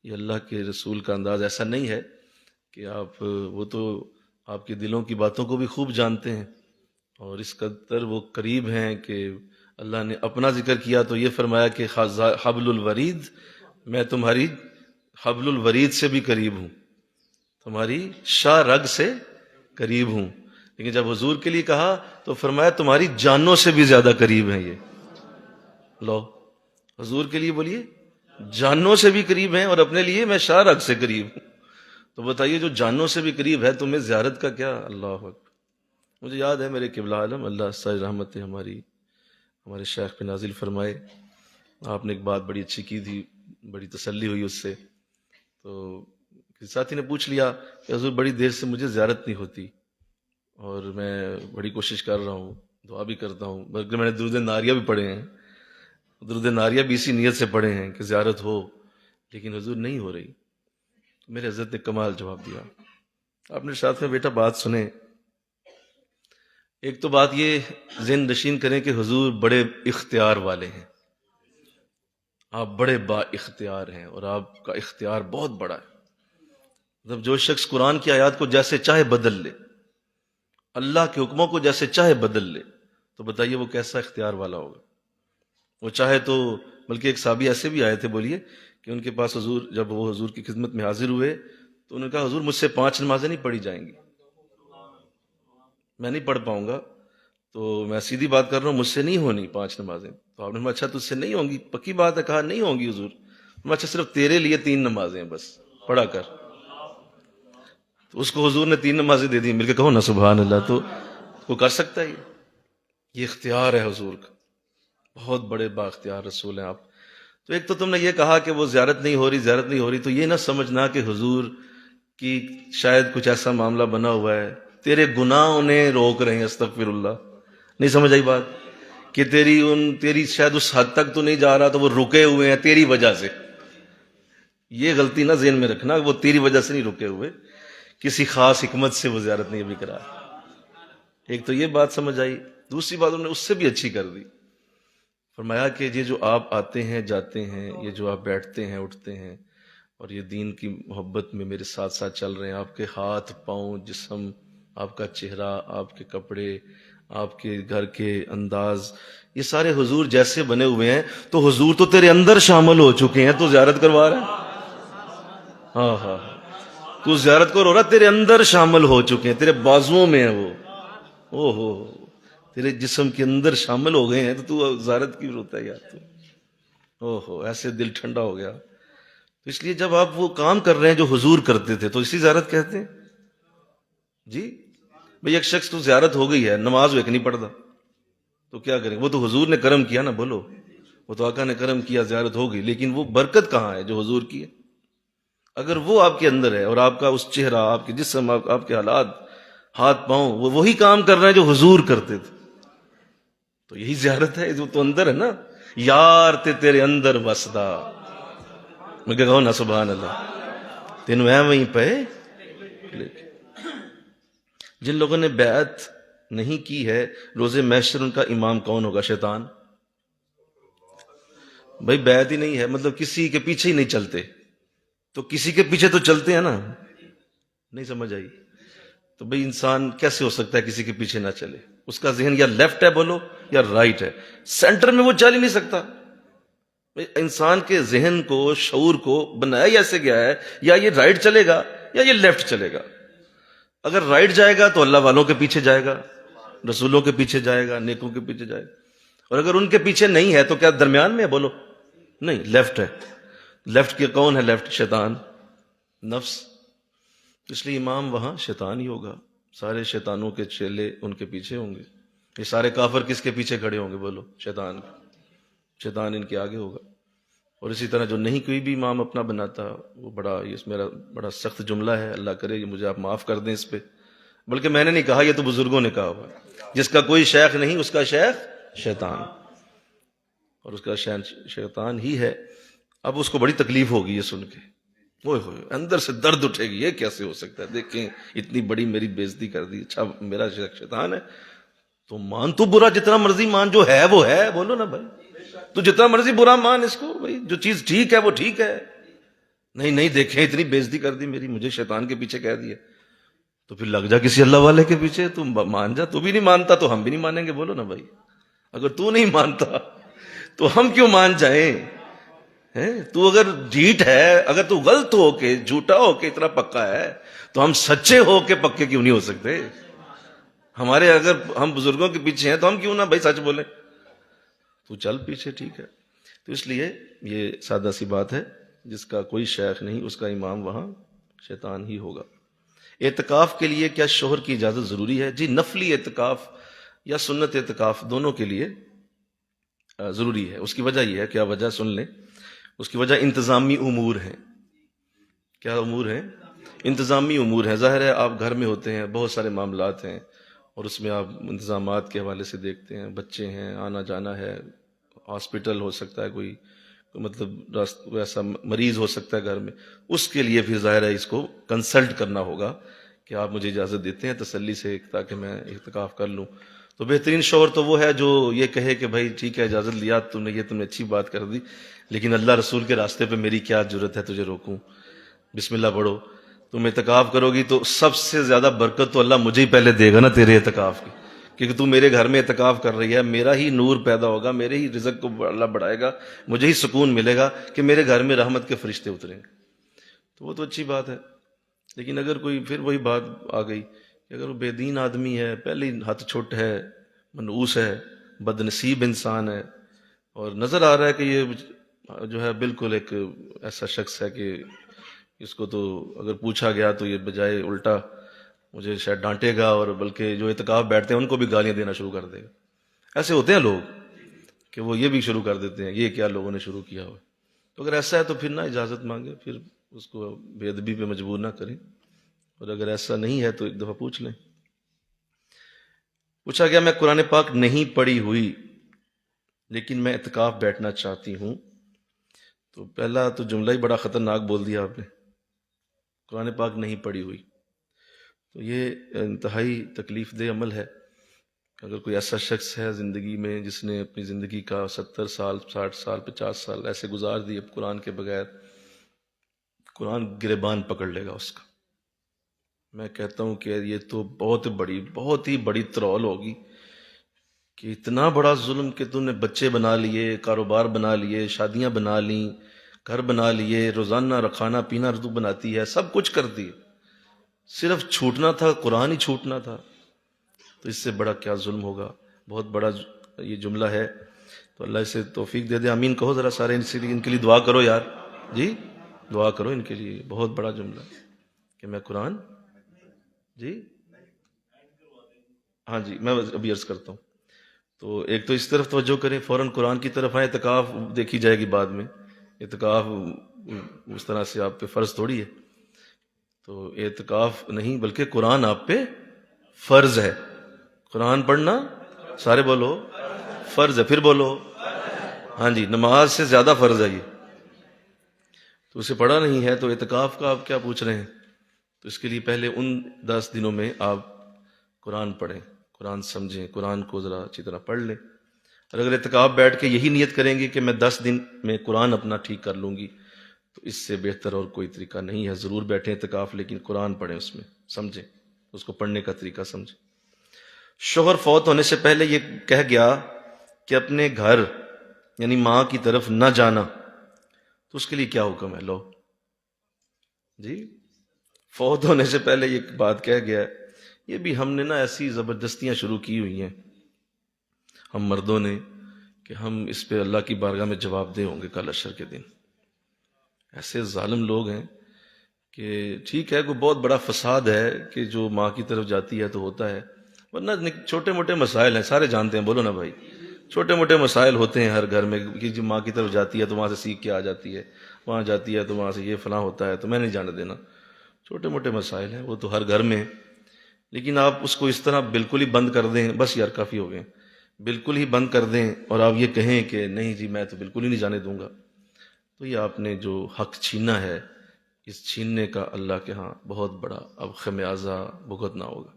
یہ اللہ کے رسول کا انداز ایسا نہیں ہے کہ آپ، وہ تو آپ کے دلوں کی باتوں کو بھی خوب جانتے ہیں، اور اس قدر وہ قریب ہیں کہ اللہ نے اپنا ذکر کیا تو یہ فرمایا کہ حبل الورید، میں تمہاری حبل الورید سے بھی قریب ہوں، تمہاری شاہ رگ سے قریب ہوں. لیکن جب حضور کے لیے کہا تو فرمایا تمہاری جانوں سے بھی زیادہ قریب ہیں. یہ لو حضور کے لیے بولیے جانوں سے بھی قریب ہیں، اور اپنے لیے میں شاہ رگ سے قریب ہوں. تو بتائیے جو جانوں سے بھی قریب ہے تمہیں زیارت کا کیا. اللہ اکبر. مجھے یاد ہے میرے قبلہ عالم اللہ ساری رحمتیں ہمارے شیخ پہ نازل فرمائے، آپ نے ایک بات بڑی اچھی کی تھی، بڑی تسلی ہوئی اس سے. تو کسی ساتھی نے پوچھ لیا کہ حضور بڑی دیر سے مجھے زیارت نہیں ہوتی، اور میں بڑی کوشش کر رہا ہوں، دعا بھی کرتا ہوں، بلکہ میں نے درود ناریہ بھی پڑھے ہیں، درود ناریہ بھی اسی نیت سے پڑھے ہیں کہ زیارت ہو، لیکن حضور نہیں ہو رہی. میرے حضرت نے کمال جواب دیا. آپ نے ساتھ میں بیٹا بات سنیں. ایک تو بات یہ ذہن نشین کریں کہ حضور بڑے اختیار والے ہیں، آپ بڑے با اختیار ہیں، اور آپ کا اختیار بہت بڑا ہے. مطلب جو شخص قرآن کی آیات کو جیسے چاہے بدل لے، اللہ کے حکموں کو جیسے چاہے بدل لے، تو بتائیے وہ کیسا اختیار والا ہوگا. وہ چاہے تو، بلکہ ایک صحابی ایسے بھی آئے تھے بولیے کہ ان کے پاس حضور، جب وہ حضور کی خدمت میں حاضر ہوئے تو انہوں نے کہا حضور مجھ سے 5 نمازیں نہیں پڑھی جائیں گی، میں نہیں پڑھ پاؤں گا. تو میں سیدھی بات کر رہا ہوں، مجھ سے نہیں ہونی 5 نمازیں. تو آپ نے فرمایا اچھا تجھ سے نہیں ہوں گی؟ پکی بات ہے. کہا نہیں ہوں گی حضور. میں اچھا صرف تیرے لیے 3 نمازیں ہیں بس، پڑھا کر. تو اس کو حضور نے 3 نمازیں دے دی. مل کے کہو نا سبحان اللہ. تو وہ کر سکتا ہے؟ یہ اختیار ہے حضور کا. بہت بڑے با اختیار رسول ہیں آپ. تو ایک تو تم نے یہ کہا کہ وہ زیارت نہیں ہو رہی، تو یہ نہ سمجھنا کہ حضور کی شاید کچھ ایسا معاملہ بنا ہوا ہے، تیرے گناہ انہیں روک رہے ہیں. استغفر اللہ. نہیں سمجھ آئی بات؟ کہ تیری شاید اس حد تک تو نہیں جا رہا، تو وہ رکے ہوئے ہیں تیری وجہ سے. یہ غلطی نہ ذہن میں رکھنا، وہ تیری وجہ سے نہیں رکے ہوئے، کسی خاص حکمت سے وہ زیارت نہیں ابھی کرا. ایک تو یہ بات سمجھ آئی. دوسری بات انہوں نے اس سے بھی اچھی کر دی. فرمایا کہ یہ جو آپ آتے ہیں جاتے ہیں، یہ جو آپ بیٹھتے ہیں اٹھتے ہیں اور یہ دین کی محبت میں میرے ساتھ ساتھ چل رہے ہیں، آپ کے ہاتھ پاؤں جسم، آپ کا چہرہ، آپ کے کپڑے، آپ کے گھر کے انداز، یہ سارے حضور جیسے بنے ہوئے ہیں. تو حضور تو تیرے اندر شامل ہو چکے ہیں، تو زیارت کروا رہا ہے. ہاں تو زیارت کو رو رہا، تیرے اندر شامل ہو چکے ہیں، تیرے بازوؤں میں ہیں وہ. او ہو تیرے جسم کے اندر شامل ہو گئے ہیں، تو زیارت کی روتا ہے یار تو. او ہو ایسے دل ٹھنڈا ہو گیا. اس لیے جب آپ وہ کام کر رہے ہیں جو حضور کرتے تھے تو اسی زیارت کہتے ہیں. جی بھئی ایک شخص کو زیارت ہو گئی ہے، نماز وہ ایک نہیں پڑھتا، تو کیا کریں؟ وہ تو حضور نے کرم کیا نا. بولو وہ تو آقا نے کرم کیا، زیارت ہو گئی، لیکن وہ برکت کہاں ہے جو حضور کی ہے؟ اگر وہ آپ کے اندر ہے اور آپ کا اس چہرہ، آپ کے جسم، آپ کے حالات، ہاتھ پاؤں، وہ وہی کام کر رہے ہیں جو حضور کرتے تھے، تو یہی زیارت ہے جو تو اندر ہے نا. یار تیرے اندر وسدا. میں کہوں نا سبحان اللہ. تینوں ہے وہیں پہ. جن لوگوں نے بیعت نہیں کی ہے، روز محشر ان کا امام کون ہوگا؟ شیطان. بھائی بیعت ہی نہیں ہے، مطلب کسی کے پیچھے ہی نہیں چلتے. تو کسی کے پیچھے تو چلتے ہیں نا. نہیں سمجھ آئی؟ تو بھئی انسان کیسے ہو سکتا ہے کسی کے پیچھے نہ چلے؟ اس کا ذہن یا لیفٹ ہے بولو یا رائٹ ہے، سینٹر میں وہ چل ہی نہیں سکتا. انسان کے ذہن کو، شعور کو بنایا ہی ایسے گیا ہے، یا یہ رائٹ چلے گا یا یہ لیفٹ چلے گا. اگر رائٹ جائے گا تو اللہ والوں کے پیچھے جائے گا، رسولوں کے پیچھے جائے گا، نیکوں کے پیچھے جائے گا. اور اگر ان کے پیچھے نہیں ہے تو کیا درمیان میں ہے؟ بولو نہیں، لیفٹ ہے. لیفٹ کے کون ہے؟ لیفٹ شیطان، نفس. اس لیے امام وہاں شیطان ہی ہوگا. سارے شیطانوں کے چیلے ان کے پیچھے ہوں گے. یہ سارے کافر کس کے پیچھے کھڑے ہوں گے؟ بولو شیطان. شیطان ان کے آگے ہوگا. اور اسی طرح جو نہیں کوئی بھی امام اپنا بناتا، وہ میرا بڑا سخت جملہ ہے، اللہ کرے مجھے آپ معاف کر دیں اس پہ، بلکہ میں نے نہیں کہا، یہ تو بزرگوں نے کہا ہوا. جس کا کوئی شیخ نہیں اس کا شیخ شیطان، اور اس کا شیطان ہی ہے. اب اس کو بڑی تکلیف ہوگی یہ سن کے، اوئے ہوئے اندر سے درد اٹھے گی، یہ کیسے ہو سکتا ہے؟ دیکھیں اتنی بڑی میری بےزتی کر دی. اچھا میرا شیطان ہے تو مان تو برا جتنا مرضی مان، جو ہے وہ ہے. بولو نا بھائی، تو جتنا مرضی برا مان اس کو. بھائی جو چیز ٹھیک ہے وہ ٹھیک ہے. نہیں دیکھیں اتنی بےزتی کر دی میری، مجھے شیطان کے پیچھے کہہ دیا. تو پھر لگ جا کسی اللہ والے کے پیچھے، تم مان جا. تو بھی نہیں مانتا تو ہم بھی نہیں مانیں گے. بولو نا بھائی، اگر تو نہیں مانتا تو ہم کیوں مان جائیں؟ تو اگر ڈھیٹ ہے، اگر تو غلط ہو کے، جھوٹا ہو کے اتنا پکا ہے، تو ہم سچے ہو کے پکے کیوں نہیں ہو سکتے؟ ہمارے اگر ہم بزرگوں کے پیچھے ہیں تو ہم کیوں نہ بھائی سچ بولیں؟ تو چل پیچھے، ٹھیک ہے. تو اس لیے یہ سادہ سی بات ہے، جس کا کوئی شیخ نہیں اس کا امام وہاں شیطان ہی ہوگا. اعتکاف کے لیے کیا شوہر کی اجازت ضروری ہے؟ جی نفلی اعتکاف یا سنت اعتکاف دونوں کے لیے ضروری ہے. اس کی وجہ یہ ہے، کیا وجہ سن لیں. اس کی وجہ انتظامی امور ہیں. کیا امور ہیں؟ انتظامی امور ہیں. ظاہر ہے آپ گھر میں ہوتے ہیں، بہت سارے معاملات ہیں، اور اس میں آپ انتظامات کے حوالے سے دیکھتے ہیں، بچے ہیں، آنا جانا ہے، ہاسپٹل ہو سکتا ہے، کوئی مطلب ویسا مریض ہو سکتا ہے گھر میں. اس کے لیے پھر ظاہر ہے اس کو کنسلٹ کرنا ہوگا کہ آپ مجھے اجازت دیتے ہیں تسلی سے تاکہ میں اعتکاف کر لوں. تو بہترین شوہر تو وہ ہے جو یہ کہے کہ بھائی ٹھیک ہے اجازت لیا تم نے اچھی بات کر دی، لیکن اللہ رسول کے راستے پہ میری کیا جرت ہے تجھے روکوں. بسم اللہ پڑھو. تم اعتکاف کرو گی تو سب سے زیادہ برکت تو اللہ مجھے ہی پہلے دے گا نا تیرے اعتکاف کی، کیونکہ تو میرے گھر میں اعتکاف کر رہی ہے. میرا ہی نور پیدا ہوگا، میرے ہی رزق کو اللہ بڑھائے گا، مجھے ہی سکون ملے گا کہ میرے گھر میں رحمت کے فرشتے اتریں گے. تو وہ تو اچھی بات ہے. لیکن اگر کوئی پھر وہی بات آ گئی کہ اگر وہ بے دین آدمی ہے، پہلے ہی ہاتھ چھوٹ ہے، منعوس ہے، بد نصیب انسان ہے، اور نظر آ رہا ہے کہ یہ جو ہے بالکل ایک ایسا شخص ہے کہ اس کو تو اگر پوچھا گیا تو یہ بجائے الٹا مجھے شاید ڈانٹے گا، اور بلکہ جو اعتکاف بیٹھتے ہیں ان کو بھی گالیاں دینا شروع کر دے گا۔ ایسے ہوتے ہیں لوگ کہ وہ یہ بھی شروع کر دیتے ہیں، یہ کیا لوگوں نے شروع کیا ہوا۔ تو اگر ایسا ہے تو پھر نہ اجازت مانگے، پھر اس کو بے ادبی پہ مجبور نہ کریں، اور اگر ایسا نہیں ہے تو ایک دفعہ پوچھ لیں۔ پوچھا گیا میں قرآن پاک نہیں پڑھی ہوئی لیکن میں اعتکاف بیٹھنا چاہتی ہوں، تو پہلا تو جملہ ہی بڑا خطرناک بول دیا آپ نے، قرآن پاک نہیں پڑھی ہوئی۔ تو یہ انتہائی تکلیف دہ عمل ہے۔ اگر کوئی ایسا شخص ہے زندگی میں جس نے اپنی زندگی کا 70 سال 60 سال 50 سال ایسے گزار دیے قرآن کے بغیر، قرآن گریبان پکڑ لے گا اس کا۔ میں کہتا ہوں کہ یہ تو بہت ہی بڑی ترول ہوگی کہ اتنا بڑا ظلم کہ تم نے بچے بنا لیے، کاروبار بنا لیے، شادیاں بنا لیں، گھر بنا لیے، روزانہ کھانا پینا تو بناتی ہے، سب کچھ کرتی ہے، صرف چھوٹنا تھا، قرآن ہی چھوٹنا تھا، تو اس سے بڑا کیا ظلم ہوگا۔ بہت بڑا یہ جملہ ہے، تو اللہ اسے توفیق دے دے۔ آمین کہو ذرا سارے، ان کے لیے دعا کرو یار، جی دعا کرو ان کے لیے، بہت بڑا جملہ کہ میں قرآن، جی ہاں جی میں ابھی عرض کرتا ہوں۔ تو ایک تو اس طرف توجہ کریں، فوراً قرآن کی طرف آئیں، اعتکاف دیکھی جائے گی بعد میں، اعتکاف اس طرح سے آپ پہ فرض تھوڑی ہے، تو اعتکاف نہیں بلکہ قرآن آپ پہ فرض ہے۔ قرآن پڑھنا، سارے بولو فرض ہے، پھر بولو ہاں جی، نماز سے زیادہ فرض ہے یہ، تو اسے پڑھا نہیں ہے تو اعتکاف کا آپ کیا پوچھ رہے ہیں؟ تو اس کے لیے پہلے ان 10 دنوں میں آپ قرآن پڑھیں، قرآن سمجھیں، قرآن کو ذرا اچھی طرح پڑھ لیں، اور اگر اعتکاف بیٹھ کے یہی نیت کریں گے کہ میں 10 دن میں قرآن اپنا ٹھیک کر لوں گی، تو اس سے بہتر اور کوئی طریقہ نہیں ہے۔ ضرور بیٹھیں اعتکاف، لیکن قرآن پڑھیں، اس میں سمجھیں، اس کو پڑھنے کا طریقہ سمجھیں۔ شوہر فوت ہونے سے پہلے یہ کہہ گیا کہ اپنے گھر یعنی ماں کی طرف نہ جانا، تو اس کے لیے کیا حکم ہے؟ لو جی، فوت ہونے سے پہلے یہ بات کہہ گیا، یہ بھی ہم نے نا ایسی زبردستیاں شروع کی ہوئی ہیں ہم مردوں نے کہ ہم اس پہ اللہ کی بارگاہ میں جواب دہ ہوں گے کل حشر کے دن۔ ایسے ظالم لوگ ہیں کہ ٹھیک ہے کوئی بہت بڑا فساد ہے کہ جو ماں کی طرف جاتی ہے تو ہوتا ہے، ورنہ چھوٹے موٹے مسائل ہیں، سارے جانتے ہیں، بولو نا بھائی، چھوٹے موٹے مسائل ہوتے ہیں ہر گھر میں کہ جو ماں کی طرف جاتی ہے تو وہاں سے سیکھ کے آ جاتی ہے، وہاں جاتی ہے تو وہاں سے یہ فلاں ہوتا ہے، تو میں نہیں جانے دینا۔ چھوٹے موٹے مسائل ہیں، وہ تو ہر گھر میں، لیکن آپ اس کو اس طرح بالکل ہی بند کر دیں، بس یار کافی ہو گئے، بالکل ہی بند کر دیں، اور آپ یہ کہیں کہ نہیں جی میں تو بالکل ہی نہیں جانے دوں گا، تو یہ آپ نے جو حق چھینا ہے، اس چھیننے کا اللہ کے ہاں بہت بڑا اب خمیازہ بھگتنا ہوگا۔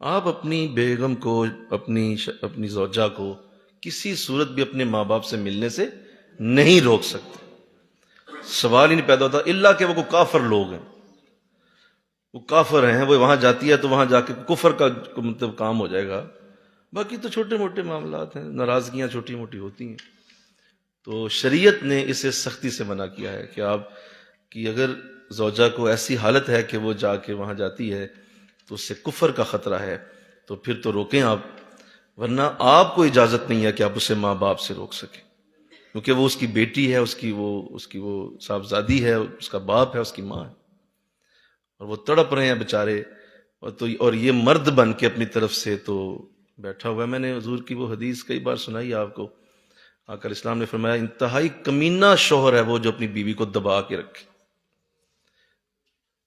آپ اپنی بیگم کو، اپنی زوجہ کو کسی صورت بھی اپنے ماں باپ سے ملنے سے نہیں روک سکتے، سوال ہی نہیں پیدا ہوتا، الا کہ وہ کوئی کافر لوگ ہیں، وہ کافر ہیں، وہ وہاں جاتی ہے تو وہاں جا کے کفر کا مطلب کام ہو جائے گا، باقی تو چھوٹے موٹے معاملات ہیں، ناراضگیاں چھوٹی موٹی ہوتی ہیں۔ تو شریعت نے اسے سختی سے منع کیا ہے کہ آپ کی اگر زوجہ کو ایسی حالت ہے کہ وہ جا کے وہاں جاتی ہے تو اس سے کفر کا خطرہ ہے، تو پھر تو روکیں آپ، ورنہ آپ کو اجازت نہیں ہے کہ آپ اسے ماں باپ سے روک سکیں، کیونکہ وہ اس کی بیٹی ہے، اس کی وہ صاحبزادی ہے، اس کا باپ ہے، اس کی ماں ہے، اور وہ تڑپ رہے ہیں بیچارے، اور یہ مرد بن کے اپنی طرف سے تو بیٹھا ہوا ہے۔ میں نے حضور کی وہ حدیث کئی بار سنائی آپ کو، آقا اسلام نے فرمایا انتہائی کمینہ شوہر ہے وہ جو اپنی بیوی کو دبا کے رکھے۔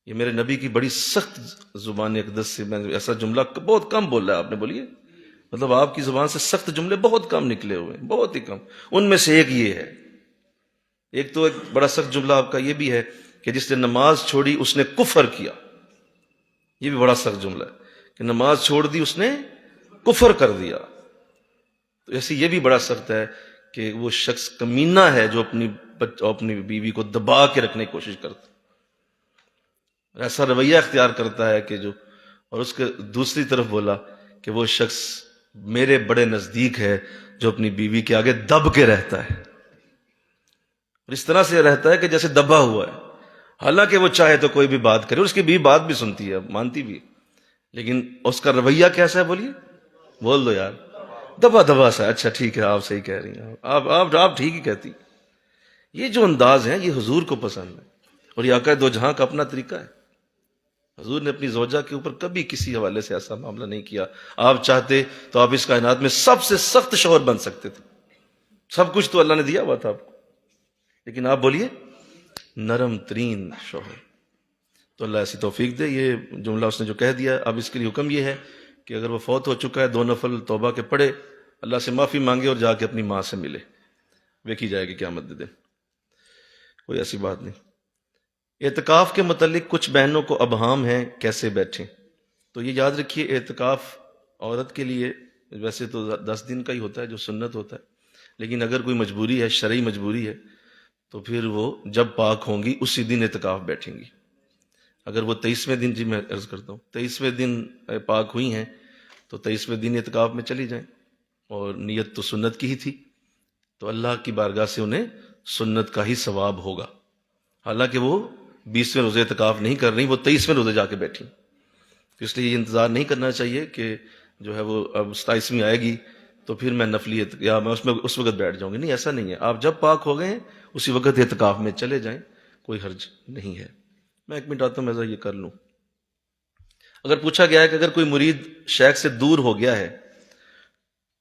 یہ میرے نبی کی بڑی سخت زبان اقدس سے میں ایسا جملہ بہت کم بولا ہے آپ نے، بولیے، مطلب آپ کی زبان سے سخت جملے بہت کم نکلے ہوئے ہیں، بہت ہی کم۔ ان میں سے ایک یہ ہے، ایک تو ایک بڑا سخت جملہ آپ کا یہ بھی ہے کہ جس نے نماز چھوڑی اس نے کفر کیا، یہ بھی بڑا سخت جملہ ہے کہ نماز چھوڑ دی اس نے کفر کر دیا۔ تو ایسے یہ بھی بڑا سخت ہے کہ وہ شخص کمینہ ہے جو اپنی بیوی کو دبا کے رکھنے کی کوشش کرتا، ایسا رویہ اختیار کرتا ہے کہ جو، اور اس کے دوسری طرف بولا کہ وہ شخص میرے بڑے نزدیک ہے جو اپنی بیوی کے آگے دب کے رہتا ہے، اور اس طرح سے رہتا ہے کہ جیسے دبا ہوا ہے، حالانکہ وہ چاہے تو کوئی بھی بات کرے، اور اس کی بیوی بات بھی سنتی ہے، مانتی بھی، لیکن اس کا رویہ کیسا ہے؟ بولیے، بول دو یار، دبا دبا سا. اچھا ٹھیک ہے, آپ صحیح کہہ رہی ہیں, آپ ٹھیک ہی کہتی. یہ جو انداز ہیں یہ حضور کو پسند ہے, اور یہ آقا دو جہاں کا اپنا طریقہ ہے. حضور نے اپنی زوجہ کے اوپر کبھی کسی حوالے سے ایسا معاملہ نہیں کیا. آپ چاہتے تو آپ اس کائنات میں سب سے سخت شوہر بن سکتے تھے, سب کچھ تو اللہ نے دیا ہوا تھا آپ کو, لیکن آپ بولیے نرم ترین شوہر. تو اللہ ایسی توفیق دے. یہ جملہ اس نے جو کہہ دیا, اب اس کے لیے حکم یہ ہے کہ اگر وہ فوت ہو چکا ہے 2 نفل توبہ کے پڑھے, اللہ سے معافی مانگے اور جا کے اپنی ماں سے ملے, ویکھی جائے گی قیامت دن. کوئی ایسی بات نہیں. اعتکاف کے متعلق کچھ بہنوں کو ابہام ہیں کیسے بیٹھیں. تو یہ یاد رکھیے, اعتکاف عورت کے لیے ویسے تو 10 دن کا ہی ہوتا ہے جو سنت ہوتا ہے, لیکن اگر کوئی مجبوری ہے, شرعی مجبوری ہے, تو پھر وہ جب پاک ہوں گی اسی دن اعتکاف بیٹھیں گی. اگر وہ 23ویں دن, جی میں عرض کرتا ہوں 23ویں دن پاک ہوئی ہیں تو 23ویں دن اعتکاف میں چلی جائیں, اور نیت تو سنت کی ہی تھی, تو اللہ کی بارگاہ سے انہیں سنت کا ہی ثواب ہوگا. حالانکہ وہ 20ویں روزے اعتکاف نہیں کر رہی, وہ 23ویں روزے جا کے بیٹھی. تو اس لیے یہ انتظار نہیں کرنا چاہیے کہ جو ہے وہ اب 27ویں آئے گی تو پھر میں نفلی یا میں اس وقت بیٹھ جاؤں گی. نہیں, ایسا نہیں ہے. آپ جب پاک ہو گئے ہیں اسی وقت اعتکاف میں چلے جائیں, کوئی حرج نہیں ہے. میں 1 منٹ آتا ہوں, میں یہ کر لوں. اگر پوچھا گیا ہے کہ اگر کوئی مرید شیخ سے دور ہو گیا ہے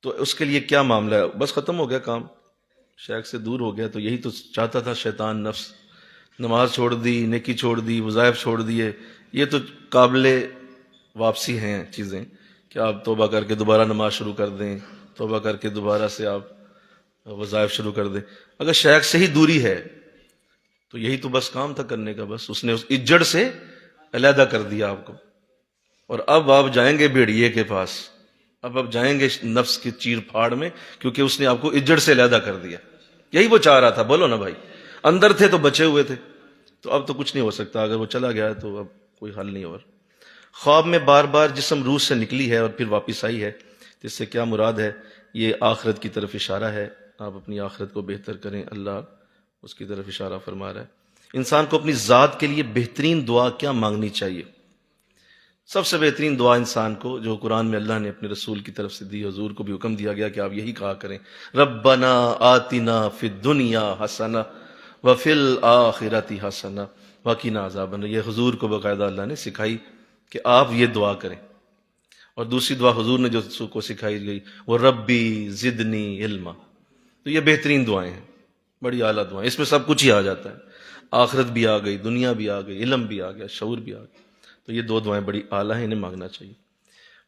تو اس کے لیے کیا معاملہ ہے. بس ختم ہو گیا کام. شیخ سے دور ہو گیا تو یہی تو چاہتا تھا شیطان نفس, نماز چھوڑ دی, نیکی چھوڑ دی, وظائف چھوڑ دیے. یہ تو قابل واپسی ہیں چیزیں کہ آپ توبہ کر کے دوبارہ نماز شروع کر دیں, توبہ کر کے دوبارہ سے آپ وظائف شروع کر دیں. اگر شیخ سے ہی دوری ہے تو یہی تو بس کام تھا کرنے کا. بس اس نے اس اجڑ سے علیحدہ کر دیا آپ کو, اور اب آپ جائیں گے بھیڑیے کے پاس, اب آپ جائیں گے نفس کی چیر پھاڑ میں, کیونکہ اس نے آپ کو اجڑ سے علیحدہ کر دیا. یہی وہ چاہ رہا تھا, بولو نا بھائی. اندر تھے تو بچے ہوئے تھے, تو اب تو کچھ نہیں ہو سکتا. اگر وہ چلا گیا ہے تو اب کوئی حل نہیں. اور خواب میں بار بار جسم روح سے نکلی ہے اور پھر واپس آئی ہے, تو اس سے کیا مراد ہے؟ یہ آخرت کی طرف اشارہ ہے. آپ اپنی آخرت کو بہتر کریں, اللہ اس کی طرف اشارہ فرما رہا ہے. انسان کو اپنی ذات کے لیے بہترین دعا کیا مانگنی چاہیے؟ سب سے بہترین دعا انسان کو جو قرآن میں اللہ نے اپنے رسول کی طرف سے دی, حضور کو بھی حکم دیا گیا کہ آپ یہی کہا کریں, ربنا آتنا فی الدنیا حسنہ وفی الآخرۃ حسنہ وقنا عذاب النار. یہ حضور کو باقاعدہ اللہ نے سکھائی کہ آپ یہ دعا کریں. اور دوسری دعا حضور نے جو کو سکھائی گئی وہ ربی زدنی علما. تو یہ بہترین دعائیں ہیں, بڑی اعلیٰ دعائیں. اس میں سب کچھ ہی آ جاتا ہے, آخرت بھی آ گئی, دنیا بھی آ گئی, علم بھی آ گیا, شعور بھی آ گیا. تو یہ 2 دعائیں بڑی اعلیٰ ہیں, انہیں مانگنا چاہیے.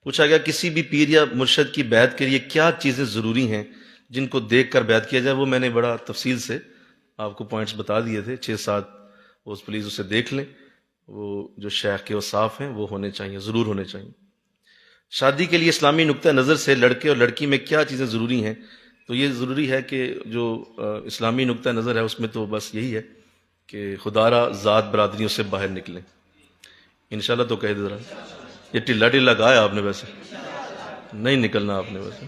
پوچھا گیا کسی بھی پیر یا مرشد کی بیعت کے لیے کیا چیزیں ضروری ہیں جن کو دیکھ کر بیعت کیا جائے؟ وہ میں نے بڑا تفصیل سے آپ کو پوائنٹس بتا دیے تھے, 6-7. وہ پلیز اسے دیکھ لیں. وہ جو شیخ کے اوصاف ہیں وہ ہونے چاہیے, ضرور ہونے چاہیے. شادی کے لیے اسلامی نقطہ نظر سے لڑکے اور لڑکی میں کیا چیزیں ضروری ہیں؟ تو یہ ضروری ہے کہ جو اسلامی نقطہ نظر ہے اس میں تو بس یہی ہے کہ خدارہ ذات برادریوں سے باہر نکلیں. انشاءاللہ تو کہہ دے ذرا, یہ ٹلا ٹلا گایا آپ نے, ویسے نہیں نکلنا آپ نے. ویسے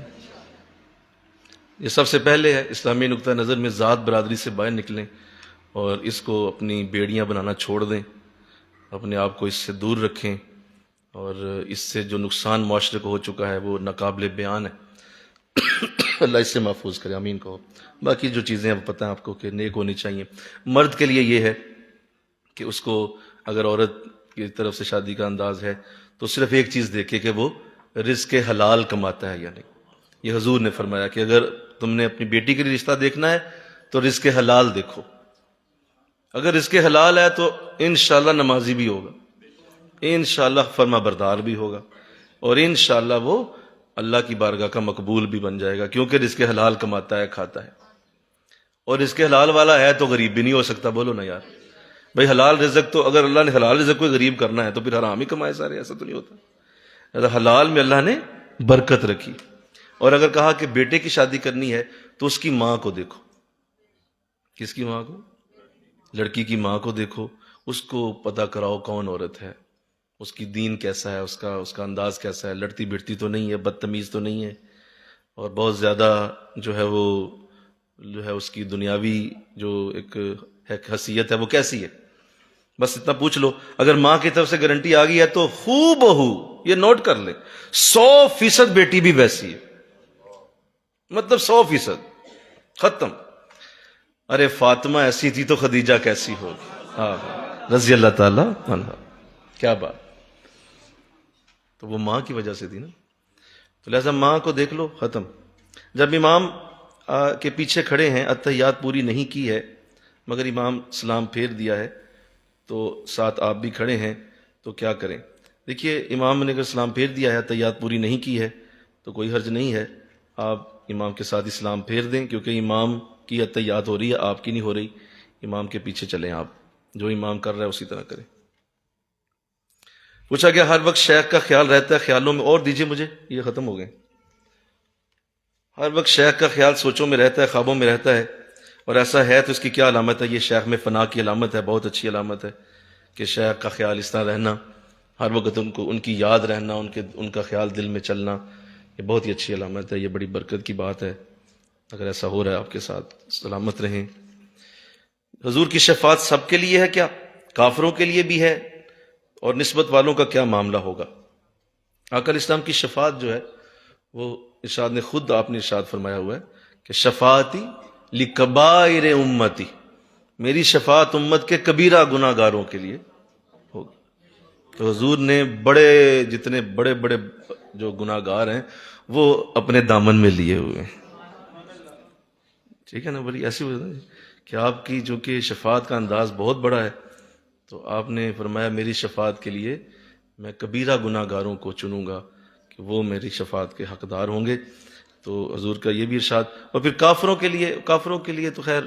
یہ سب سے پہلے ہے, اسلامی نقطہ نظر میں ذات برادری سے باہر نکلیں اور اس کو اپنی بیڑیاں بنانا چھوڑ دیں, اپنے آپ کو اس سے دور رکھیں, اور اس سے جو نقصان معاشرے کو ہو چکا ہے وہ ناقابل بیان ہے. اللہ اس سے محفوظ کرے, آمین کہو. باقی جو چیزیں اب پتہ ہیں آپ کو کہ نیک ہونی چاہیے. مرد کے لیے یہ ہے کہ اس کو اگر عورت کی طرف سے شادی کا انداز ہے تو صرف ایک چیز دیکھے کہ وہ رزق حلال کماتا ہے یا نہیں. یہ حضور نے فرمایا کہ اگر تم نے اپنی بیٹی کے لیے رشتہ دیکھنا ہے تو رزق حلال دیکھو. اگر رزق حلال ہے تو انشاءاللہ نمازی بھی ہوگا, انشاءاللہ فرما بردار بھی ہوگا, اور انشاءاللہ وہ اللہ کی بارگاہ کا مقبول بھی بن جائے گا, کیونکہ رزق حلال کماتا ہے, کھاتا ہے. اور رزق حلال والا ہے تو غریب بھی نہیں ہو سکتا. بولو نا یار بھائی, حلال رزق تو اگر اللہ نے حلال رزق کو غریب کرنا ہے تو پھر حرام ہی کمائے سارے, ایسا تو نہیں ہوتا. حلال میں اللہ نے برکت رکھی. اور اگر کہا کہ بیٹے کی شادی کرنی ہے تو اس کی ماں کو دیکھو. کس کی ماں کو؟ لڑکی کی ماں کو دیکھو, اس کو پتہ کراؤ کون عورت ہے, اس کی دین کیسا ہے, اس کا انداز کیسا ہے, لڑتی بھڑتی تو نہیں ہے, بدتمیز تو نہیں ہے, اور بہت زیادہ جو ہے وہ جو ہے اس کی دنیاوی جو ایک حیثیت ہے وہ کیسی ہے. بس اتنا پوچھ لو. اگر ماں کی طرف سے گارنٹی آ گئی ہے تو ہو بہو, یہ نوٹ کر لیں, 100% بیٹی بھی ویسی ہے. مطلب 100% ختم. ارے فاطمہ ایسی تھی تو خدیجہ کیسی ہوگی. ہاں رضی اللہ تعالی عنہ. کیا بات. تو وہ ماں کی وجہ سے تھی نا. تو لہذا ماں کو دیکھ لو, ختم. جب امام کے پیچھے کھڑے ہیں, اتحیات پوری نہیں کی ہے مگر امام سلام پھیر دیا ہے, تو ساتھ آپ بھی کھڑے ہیں, تو کیا کریں؟ دیکھیے امام نے اگر سلام پھیر دیا ہے, اتحیات پوری نہیں کی ہے, تو کوئی حرج نہیں ہے, آپ امام کے ساتھ اسلام پھیر دیں, کیونکہ امام کی اتحیات ہو رہی ہے, آپ کی نہیں ہو رہی. امام کے پیچھے چلیں, آپ جو امام کر رہا ہے اسی طرح کریں. پوچھا گیا ہر وقت شیخ کا خیال رہتا ہے خیالوں میں, اور دیجیے مجھے, یہ ختم ہو گئے. ہر وقت شیخ کا خیال سوچوں میں رہتا ہے, خوابوں میں رہتا ہے, اور ایسا ہے تو اس کی کیا علامت ہے؟ یہ شیخ میں فنا کی علامت ہے, بہت اچھی علامت ہے کہ شیخ کا خیال اس طرح رہنا, ہر وقت ان کی یاد رہنا, ان کا خیال دل میں چلنا, یہ بہت ہی اچھی علامت ہے, یہ بڑی برکت کی بات ہے. اگر ایسا ہو رہا ہے آپ کے ساتھ, سلامت رہیں. حضور کی شفاعت سب کے لیے ہے کیا؟ کافروں کے لیے بھی ہے, اور نسبت والوں کا کیا معاملہ ہوگا؟ آقا اسلام کی شفاعت جو ہے وہ ارشاد نے خود آپ نے ارشاد فرمایا ہوا ہے کہ شفاعتی لکبائر امتی, میری شفاعت امت کے کبیرہ گناہ گاروں کے لیے ہوگی. تو حضور نے جتنے بڑے بڑے جو گناہ گار ہیں وہ اپنے دامن میں لیے ہوئے ہیں. ٹھیک ہے نا, بڑی ایسی ہو کہ آپ کی جو کہ شفاعت کا انداز بہت بڑا ہے, تو آپ نے فرمایا میری شفاعت کے لیے میں کبیرہ گناہ گاروں کو چنوں گا کہ وہ میری شفاعت کے حقدار ہوں گے. تو حضور کا یہ بھی ارشاد. اور پھر کافروں کے لیے تو خیر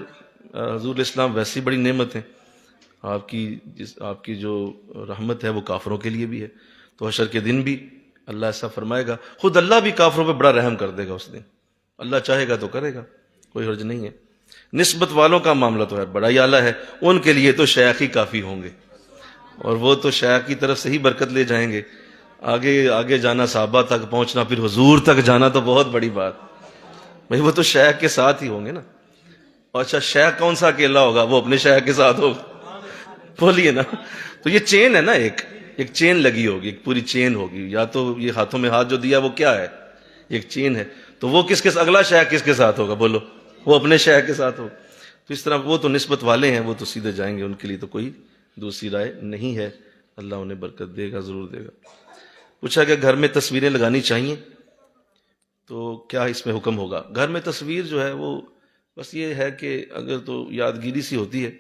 حضور اسلام ویسی بڑی نعمت ہے, آپ کی جو رحمت ہے وہ کافروں کے لیے بھی ہے. تو حشر کے دن بھی اللہ ایسا فرمائے گا, خود اللہ بھی کافروں پہ بڑا رحم کر دے گا اس دن, اللہ چاہے گا تو کرے گا, کوئی حرج نہیں ہے. نسبت والوں کا معاملہ تو ہے بڑا ہی اعلیٰ ہے, ان کے لیے تو شیخ ہی کافی ہوں گے, اور وہ تو شیخ کی طرف سے ہی برکت لے جائیں گے. آگے جانا, صحابہ تک پہنچنا, پھر حضور تک جانا تو بہت بڑی بات. بھائی وہ تو شیخ کے ساتھ ہی ہوں گے نا. اچھا شیخ کون سا اکیلا ہوگا؟ وہ اپنے شیخ کے ساتھ ہوگا, بولیے نا. تو یہ چین ہے نا, ایک چین لگی ہوگی, ایک پوری چین ہوگی. یا تو یہ ہاتھوں میں ہاتھ جو دیا وہ کیا ہے؟ ایک چین ہے. تو وہ اگلا شیخ کس کے ساتھ ہوگا؟ بولو, وہ اپنے شیخ کے ساتھ ہوگا. تو اس طرح وہ تو نسبت والے ہیں, وہ تو سیدھے جائیں گے, ان کے لیے تو کوئی دوسری رائے نہیں ہے. اللہ انہیں برکت دے گا, ضرور دے گا. پوچھا کہ گھر میں تصویریں لگانی چاہیے تو کیا اس میں حکم ہوگا؟ گھر میں تصویر جو ہے وہ بس یہ ہے کہ اگر تو یادگیری سی ہوتی ہے,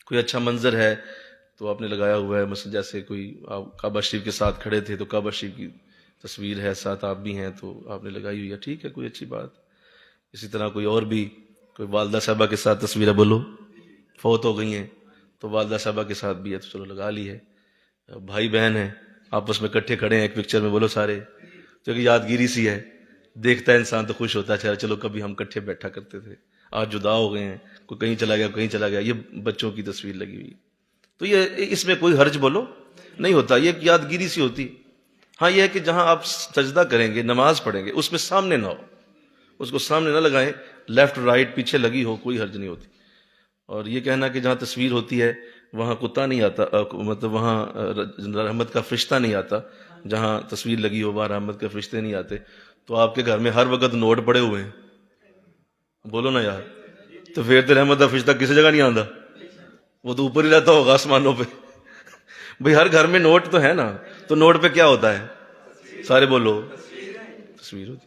کوئی اچھا منظر ہے تو آپ نے لگایا ہوا ہے, مثلا جیسے کوئی آپ کعبہ شریف کے ساتھ کھڑے تھے تو کعبہ شریف کی تصویر ہے, ساتھ آپ بھی ہیں تو آپ نے لگائی ہوئی ہے, ٹھیک ہے, کوئی اچھی بات. اسی طرح کوئی والدہ صاحبہ کے ساتھ تصویریں بولو فوت ہو گئی ہیں تو والدہ صاحبہ کے ساتھ بھی ہے تو چلو لگا لی ہے. بھائی بہن ہیں آپس میں کٹھے کھڑے ہیں ایک پکچر میں, بولو سارے, جو کہ یادگیری سی ہے, دیکھتا ہے انسان تو خوش ہوتا ہے, چلو کبھی ہم کٹھے بیٹھا کرتے تھے, آج جدا ہو گئے ہیں, کوئی کہیں چلا گیا, یہ بچوں کی تصویر لگی ہوئی. تو یہ اس میں کوئی حرج بولو نہیں ہوتا, یہ ایک یادگیری سی ہوتی. ہاں یہ ہے کہ جہاں آپ سجدہ کریں گے, نماز پڑھیں گے, اس میں سامنے نہ ہو, اس کو سامنے نہ لگائیں, لیفٹ رائٹ پیچھے لگی ہو, کوئی حرج نہیں ہوتی. اور یہ کہنا کہ جہاں تصویر ہوتی ہے وہاں کتا نہیں آتا, مطلب وہاں رحمت کا فرشتہ نہیں آتا, جہاں تصویر لگی ہو وہاں رحمت کے فرشتے نہیں آتے. تو آپ کے گھر میں ہر وقت نوٹ پڑے ہوئے ہیں, بولو نا یار, تو پھر تو رحمت کا فرشتہ کسی جگہ نہیں آتا, وہ تو اوپر ہی رہتا ہوگا آسمانوں پہ. بھئی ہر گھر میں نوٹ تو ہے نا, تو نوٹ پہ کیا ہوتا ہے؟ سارے بولو تصویر ہوتی.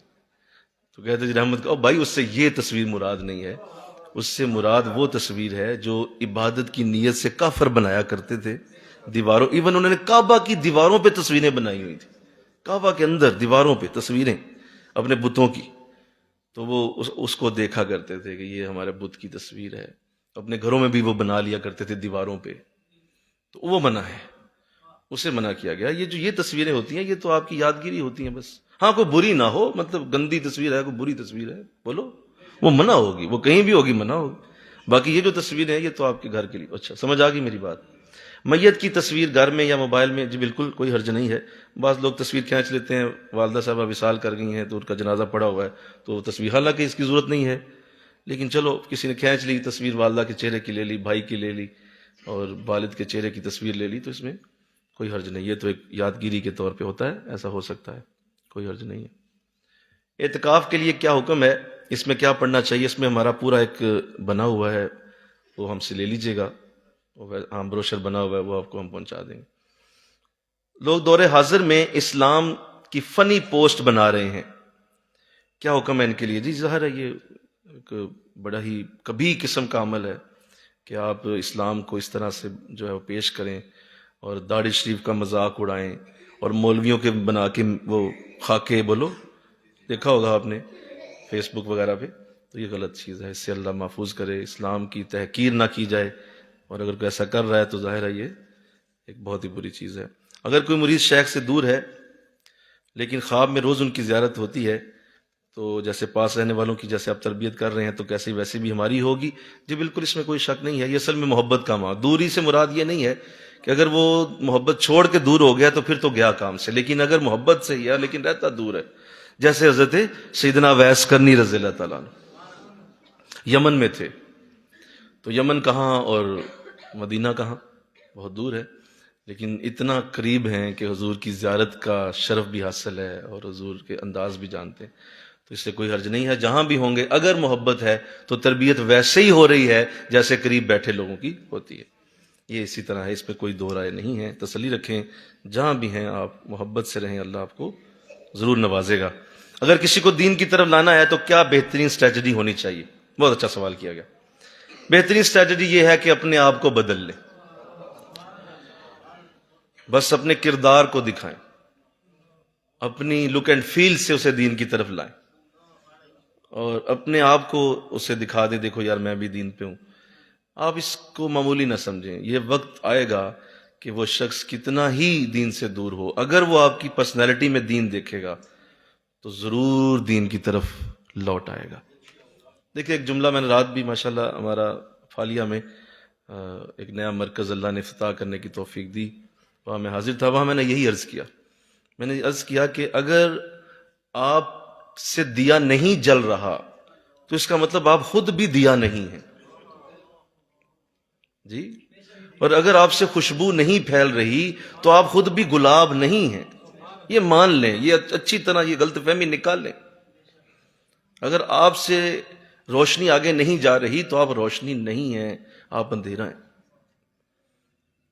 تو کہتے جی رحمت کا, بھائی اس سے یہ تصویر مراد نہیں ہے, اس سے مراد وہ تصویر ہے جو عبادت کی نیت سے کافر بنایا کرتے تھے دیواروں, ایون انہوں نے کعبہ کی دیواروں پہ تصویریں بنائی ہوئی تھی, کعبہ کے اندر دیواروں پہ تصویریں اپنے بتوں کی. تو وہ اس کو دیکھا کرتے تھے کہ یہ ہمارے بت کی تصویر ہے, اپنے گھروں میں بھی وہ بنا لیا کرتے تھے دیواروں پہ, تو وہ منع ہے, اسے منع کیا گیا. یہ تصویریں ہوتی ہیں یہ تو آپ کی یادگیری ہوتی ہیں بس. ہاں کوئی بری نہ ہو, مطلب گندی تصویر ہے, کوئی بری تصویر ہے, بولو وہ منع ہوگی, وہ کہیں بھی ہوگی منع ہوگی. باقی یہ جو تصویریں ہیں یہ تو آپ کے گھر کے لیے. اچھا سمجھ آ گئی میری بات. میت کی تصویر گھر میں یا موبائل میں, جی بالکل کوئی حرج نہیں ہے. بعض لوگ تصویر کھینچ لیتے ہیں, والدہ صاحبہ وصال کر گئی ہیں تو ان کا جنازہ پڑا ہوا ہے تو تصویر, حالانکہ اس کی ضرورت نہیں ہے, لیکن چلو کسی نے کھینچ لی تصویر, والدہ کے چہرے کی لے لی, بھائی کی لے لی, اور والد کے چہرے کی تصویر لے لی, تو اس میں کوئی حرج نہیں. یہ تو ایک یادگیری کے طور پہ ہوتا ہے, ایسا ہو سکتا ہے, کوئی حرج نہیں ہے. اعتکاف کے لیے کیا حکم ہے، اس میں کیا پڑھنا چاہیے، اس میں ہمارا پورا ایک بنا ہوا ہے، وہ ہم سے لے لیجئے گا، ہاں بروشر بنا ہوا ہے، وہ آپ کو ہم پہنچا دیں گے۔ لوگ دور حاضر میں اسلام کی فنی پوسٹ بنا رہے ہیں، کیا حکم ہے ان کے لیے؟ جی ظاہر ہے یہ ایک بڑا ہی کبھی قسم کا عمل ہے کہ آپ اسلام کو اس طرح سے جو ہے وہ پیش کریں اور داڑھی شریف کا مذاق اڑائیں اور مولویوں کے بنا کے وہ خاکے بولو، دیکھا ہوگا آپ نے فیس بک وغیرہ پہ، تو یہ غلط چیز ہے، اس سے اللہ محفوظ کرے، اسلام کی تحقیر نہ کی جائے، اور اگر کوئی ایسا کر رہا ہے تو ظاہر ہے یہ ایک بہت ہی بری چیز ہے۔ اگر کوئی مرید شیخ سے دور ہے لیکن خواب میں روز ان کی زیارت ہوتی ہے، تو جیسے پاس رہنے والوں کی جیسے آپ تربیت کر رہے ہیں تو کیسے ویسے بھی ہماری ہوگی، جی بالکل، اس میں کوئی شک نہیں ہے، یہ اصل میں محبت کا معنی، دوری سے مراد یہ نہیں ہے کہ اگر وہ محبت چھوڑ کے دور ہو گیا تو پھر تو گیا کام سے، لیکن اگر محبت سے ہی ہے لیکن رہتا دور ہے، جیسے حضرت سیدنا ویس کرنی رضی اللہ تعالیٰ عنہ یمن میں تھے، تو یمن کہاں اور مدینہ کہاں، بہت دور ہے، لیکن اتنا قریب ہیں کہ حضور کی زیارت کا شرف بھی حاصل ہے اور حضور کے انداز بھی جانتے ہیں، تو اس سے کوئی حرج نہیں ہے، جہاں بھی ہوں گے اگر محبت ہے تو تربیت ویسے ہی ہو رہی ہے جیسے قریب بیٹھے لوگوں کی ہوتی ہے، یہ اسی طرح ہے، اس پہ کوئی دو رائے نہیں ہے، تسلی رکھیں، جہاں بھی ہیں آپ محبت سے رہیں، اللہ آپ کو ضرور نوازے گا۔ اگر کسی کو دین کی طرف لانا ہے تو کیا بہترین اسٹریٹجی ہونی چاہیے؟ بہت اچھا سوال کیا گیا۔ بہترین اسٹریٹجی یہ ہے کہ اپنے آپ کو بدل لیں، بس اپنے کردار کو دکھائیں، اپنی لک اینڈ فیل سے اسے دین کی طرف لائیں اور اپنے آپ کو اسے دکھا دیں، دیکھو یار میں بھی دین پہ ہوں۔ آپ اس کو معمولی نہ سمجھیں، یہ وقت آئے گا کہ وہ شخص کتنا ہی دین سے دور ہو، اگر وہ آپ کی پرسنالٹی میں دین دیکھے گا تو ضرور دین کی طرف لوٹ آئے گا۔ دیکھیں ایک جملہ میں نے رات بھی ماشاءاللہ ہمارا فالیہ میں ایک نیا مرکز اللہ نے افتتاح کرنے کی توفیق دی، وہاں میں حاضر تھا، وہاں میں نے یہی عرض کیا، میں نے عرض کیا کہ اگر آپ سے دیا نہیں جل رہا تو اس کا مطلب آپ خود بھی دیا نہیں ہیں، جی، اور اگر آپ سے خوشبو نہیں پھیل رہی تو آپ خود بھی گلاب نہیں ہیں، یہ مان لیں، یہ اچھی طرح یہ غلط فہمی نکال لیں۔ اگر آپ سے روشنی آگے نہیں جا رہی تو آپ روشنی نہیں ہیں، آپ اندھیرا ہیں،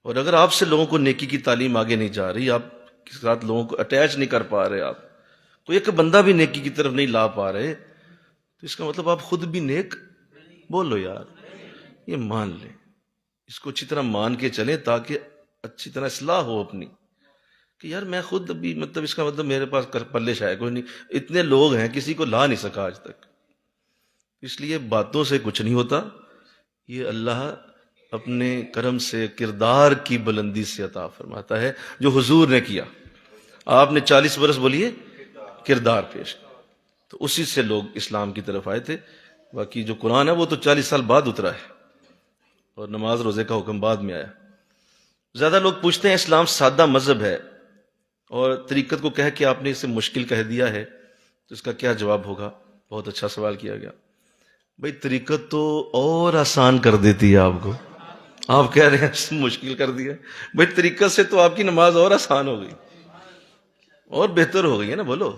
اور اگر آپ سے لوگوں کو نیکی کی تعلیم آگے نہیں جا رہی، آپ کے ساتھ لوگوں کو اٹیچ نہیں کر پا رہے، آپ کوئی ایک بندہ بھی نیکی کی طرف نہیں لا پا رہے، تو اس کا مطلب آپ خود بھی نیک بولو یار، یہ مان لیں، اس کو اچھی طرح مان کے چلیں تاکہ اچھی طرح اصلاح ہو اپنی، کہ یار میں خود ابھی مطلب اس کا مطلب میرے پاس پلے شاید کوئی نہیں، اتنے لوگ ہیں کسی کو لا نہیں سکا آج تک، اس لیے باتوں سے کچھ نہیں ہوتا، یہ اللہ اپنے کرم سے کردار کی بلندی سے عطا فرماتا ہے، جو حضور نے کیا، آپ نے 40 برس بولیے کردار پیش، تو اسی سے لوگ اسلام کی طرف آئے تھے، باقی جو قرآن ہے وہ تو 40 سال بعد اترا ہے، اور نماز روزے کا حکم بعد میں آیا۔ زیادہ لوگ پوچھتے ہیں اسلام سادہ مذہب ہے اور طریقت کو کہہ کے آپ نے اسے مشکل کہہ دیا ہے، تو اس کا کیا جواب ہوگا؟ بہت اچھا سوال کیا گیا۔ بھئی طریقت تو اور آسان کر دیتی ہے آپ کو، آپ کہہ رہے ہیں مشکل کر دیا، بھئی طریقت سے تو آپ کی نماز اور آسان ہو گئی اور بہتر ہو گئی ہے نا، بولو،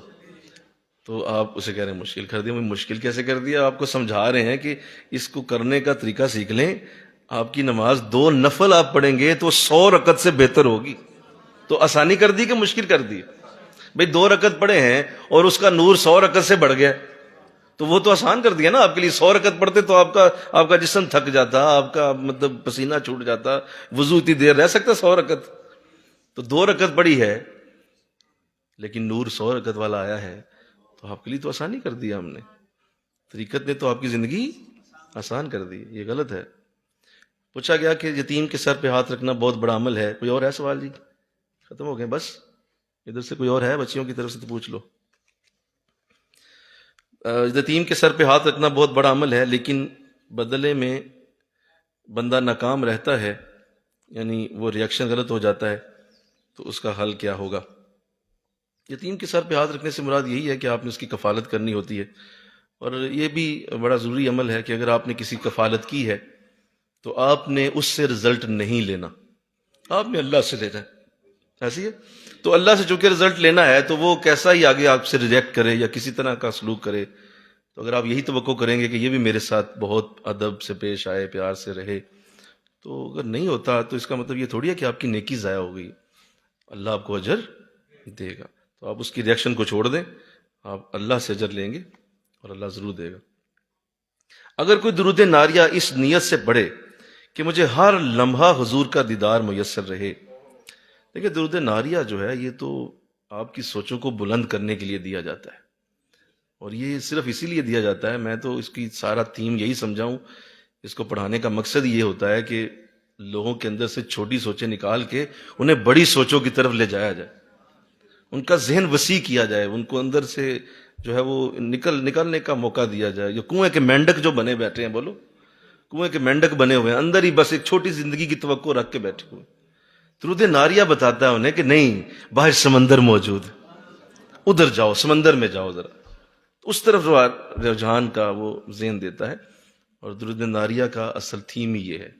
تو آپ اسے کہہ رہے ہیں مشکل کر دیا۔ مشکل کیسے کر دیا؟ آپ کو سمجھا رہے ہیں کہ اس کو کرنے کا طریقہ سیکھ لیں، آپ کی نماز 2 نفل آپ پڑھیں گے تو 100 رکعت سے بہتر ہوگی، تو آسانی کر دی کہ مشکل کر دی؟ بھئی 2 رکعت پڑھے ہیں اور اس کا نور 100 رکعت سے بڑھ گیا، تو وہ تو آسان کر دیا نا آپ کے لیے۔ 100 رکعت پڑھتے تو آپ کا جسم تھک جاتا، آپ کا مطلب پسینہ چھوٹ جاتا، وضو اتنی دیر رہ سکتا 100 رکعت، تو 2 رکعت پڑھی ہے لیکن نور 100 رکعت والا آیا ہے، تو آپ کے لیے تو آسانی کر دیا ہم نے، طریقت نے تو آپ کی زندگی آسان کر دی، یہ غلط ہے۔ پوچھا گیا کہ یتیم کے سر پہ ہاتھ رکھنا بہت بڑا عمل ہے، کوئی اور ہے سوال؟ جی ختم ہو گئے، بس ادھر سے کوئی اور ہے؟ بچیوں کی طرف سے تو پوچھ لو۔ یتیم کے سر پہ ہاتھ رکھنا بہت بڑا عمل ہے، لیکن بدلے میں بندہ ناکام رہتا ہے، یعنی وہ ریاکشن غلط ہو جاتا ہے، تو اس کا حل کیا ہوگا؟ یتیم کے سر پہ ہاتھ رکھنے سے مراد یہی ہے کہ آپ نے اس کی کفالت کرنی ہوتی ہے، اور یہ بھی بڑا ضروری عمل ہے کہ اگر آپ نے کسی کفالت کی ہے تو آپ نے اس سے رزلٹ نہیں لینا، آپ نے اللہ سے لینا ہے۔ ایسی ہے. تو اللہ سے چونکہ رزلٹ لینا ہے تو وہ کیسا ہی آگے آپ سے ریجیکٹ کرے یا کسی طرح کا سلوک کرے، تو اگر آپ یہی توقع کریں گے کہ یہ بھی میرے ساتھ بہت ادب سے پیش آئے، پیار سے رہے، تو اگر نہیں ہوتا تو اس کا مطلب یہ تھوڑی ہے کہ آپ کی نیکی ضائع ہو گئی. اللہ آپ کو اجر دے گا. تو آپ اس کی ریئیکشن کو چھوڑ دیں، آپ اللہ سے اجر لیں گے اور اللہ ضرور دے گا. اگر کوئی درود ناریہ اس نیت سے پڑھے کہ مجھے ہر لمحہ حضور کا دیدار میسر رہے. دیکھیں درود ناریہ جو ہے یہ تو آپ کی سوچوں کو بلند کرنے کے لیے دیا جاتا ہے، اور یہ صرف اسی لیے دیا جاتا ہے، میں تو اس کی سارا تھیم یہی سمجھاؤں، اس کو پڑھانے کا مقصد یہ ہوتا ہے کہ لوگوں کے اندر سے چھوٹی سوچیں نکال کے انہیں بڑی سوچوں کی طرف لے جایا جائے، ان کا ذہن وسیع کیا جائے، ان کو اندر سے جو ہے وہ نکلنے کا موقع دیا جائے. جو کنویں کے مینڈک جو بنے بیٹھے ہیں، بولو کنویں کے مینڈک بنے ہوئے ہیں، اندر ہی بس ایک چھوٹی زندگی کی توقع رکھ کے بیٹھے ہوئے. درود ناریہ بتاتا ہے انہیں کہ نہیں، باہر سمندر موجود، ادھر جاؤ، سمندر میں جاؤ ذرا، اس طرف رجحان کا وہ ذہن دیتا ہے. اور درود ناریہ کا اصل تھیم ہی یہ ہے.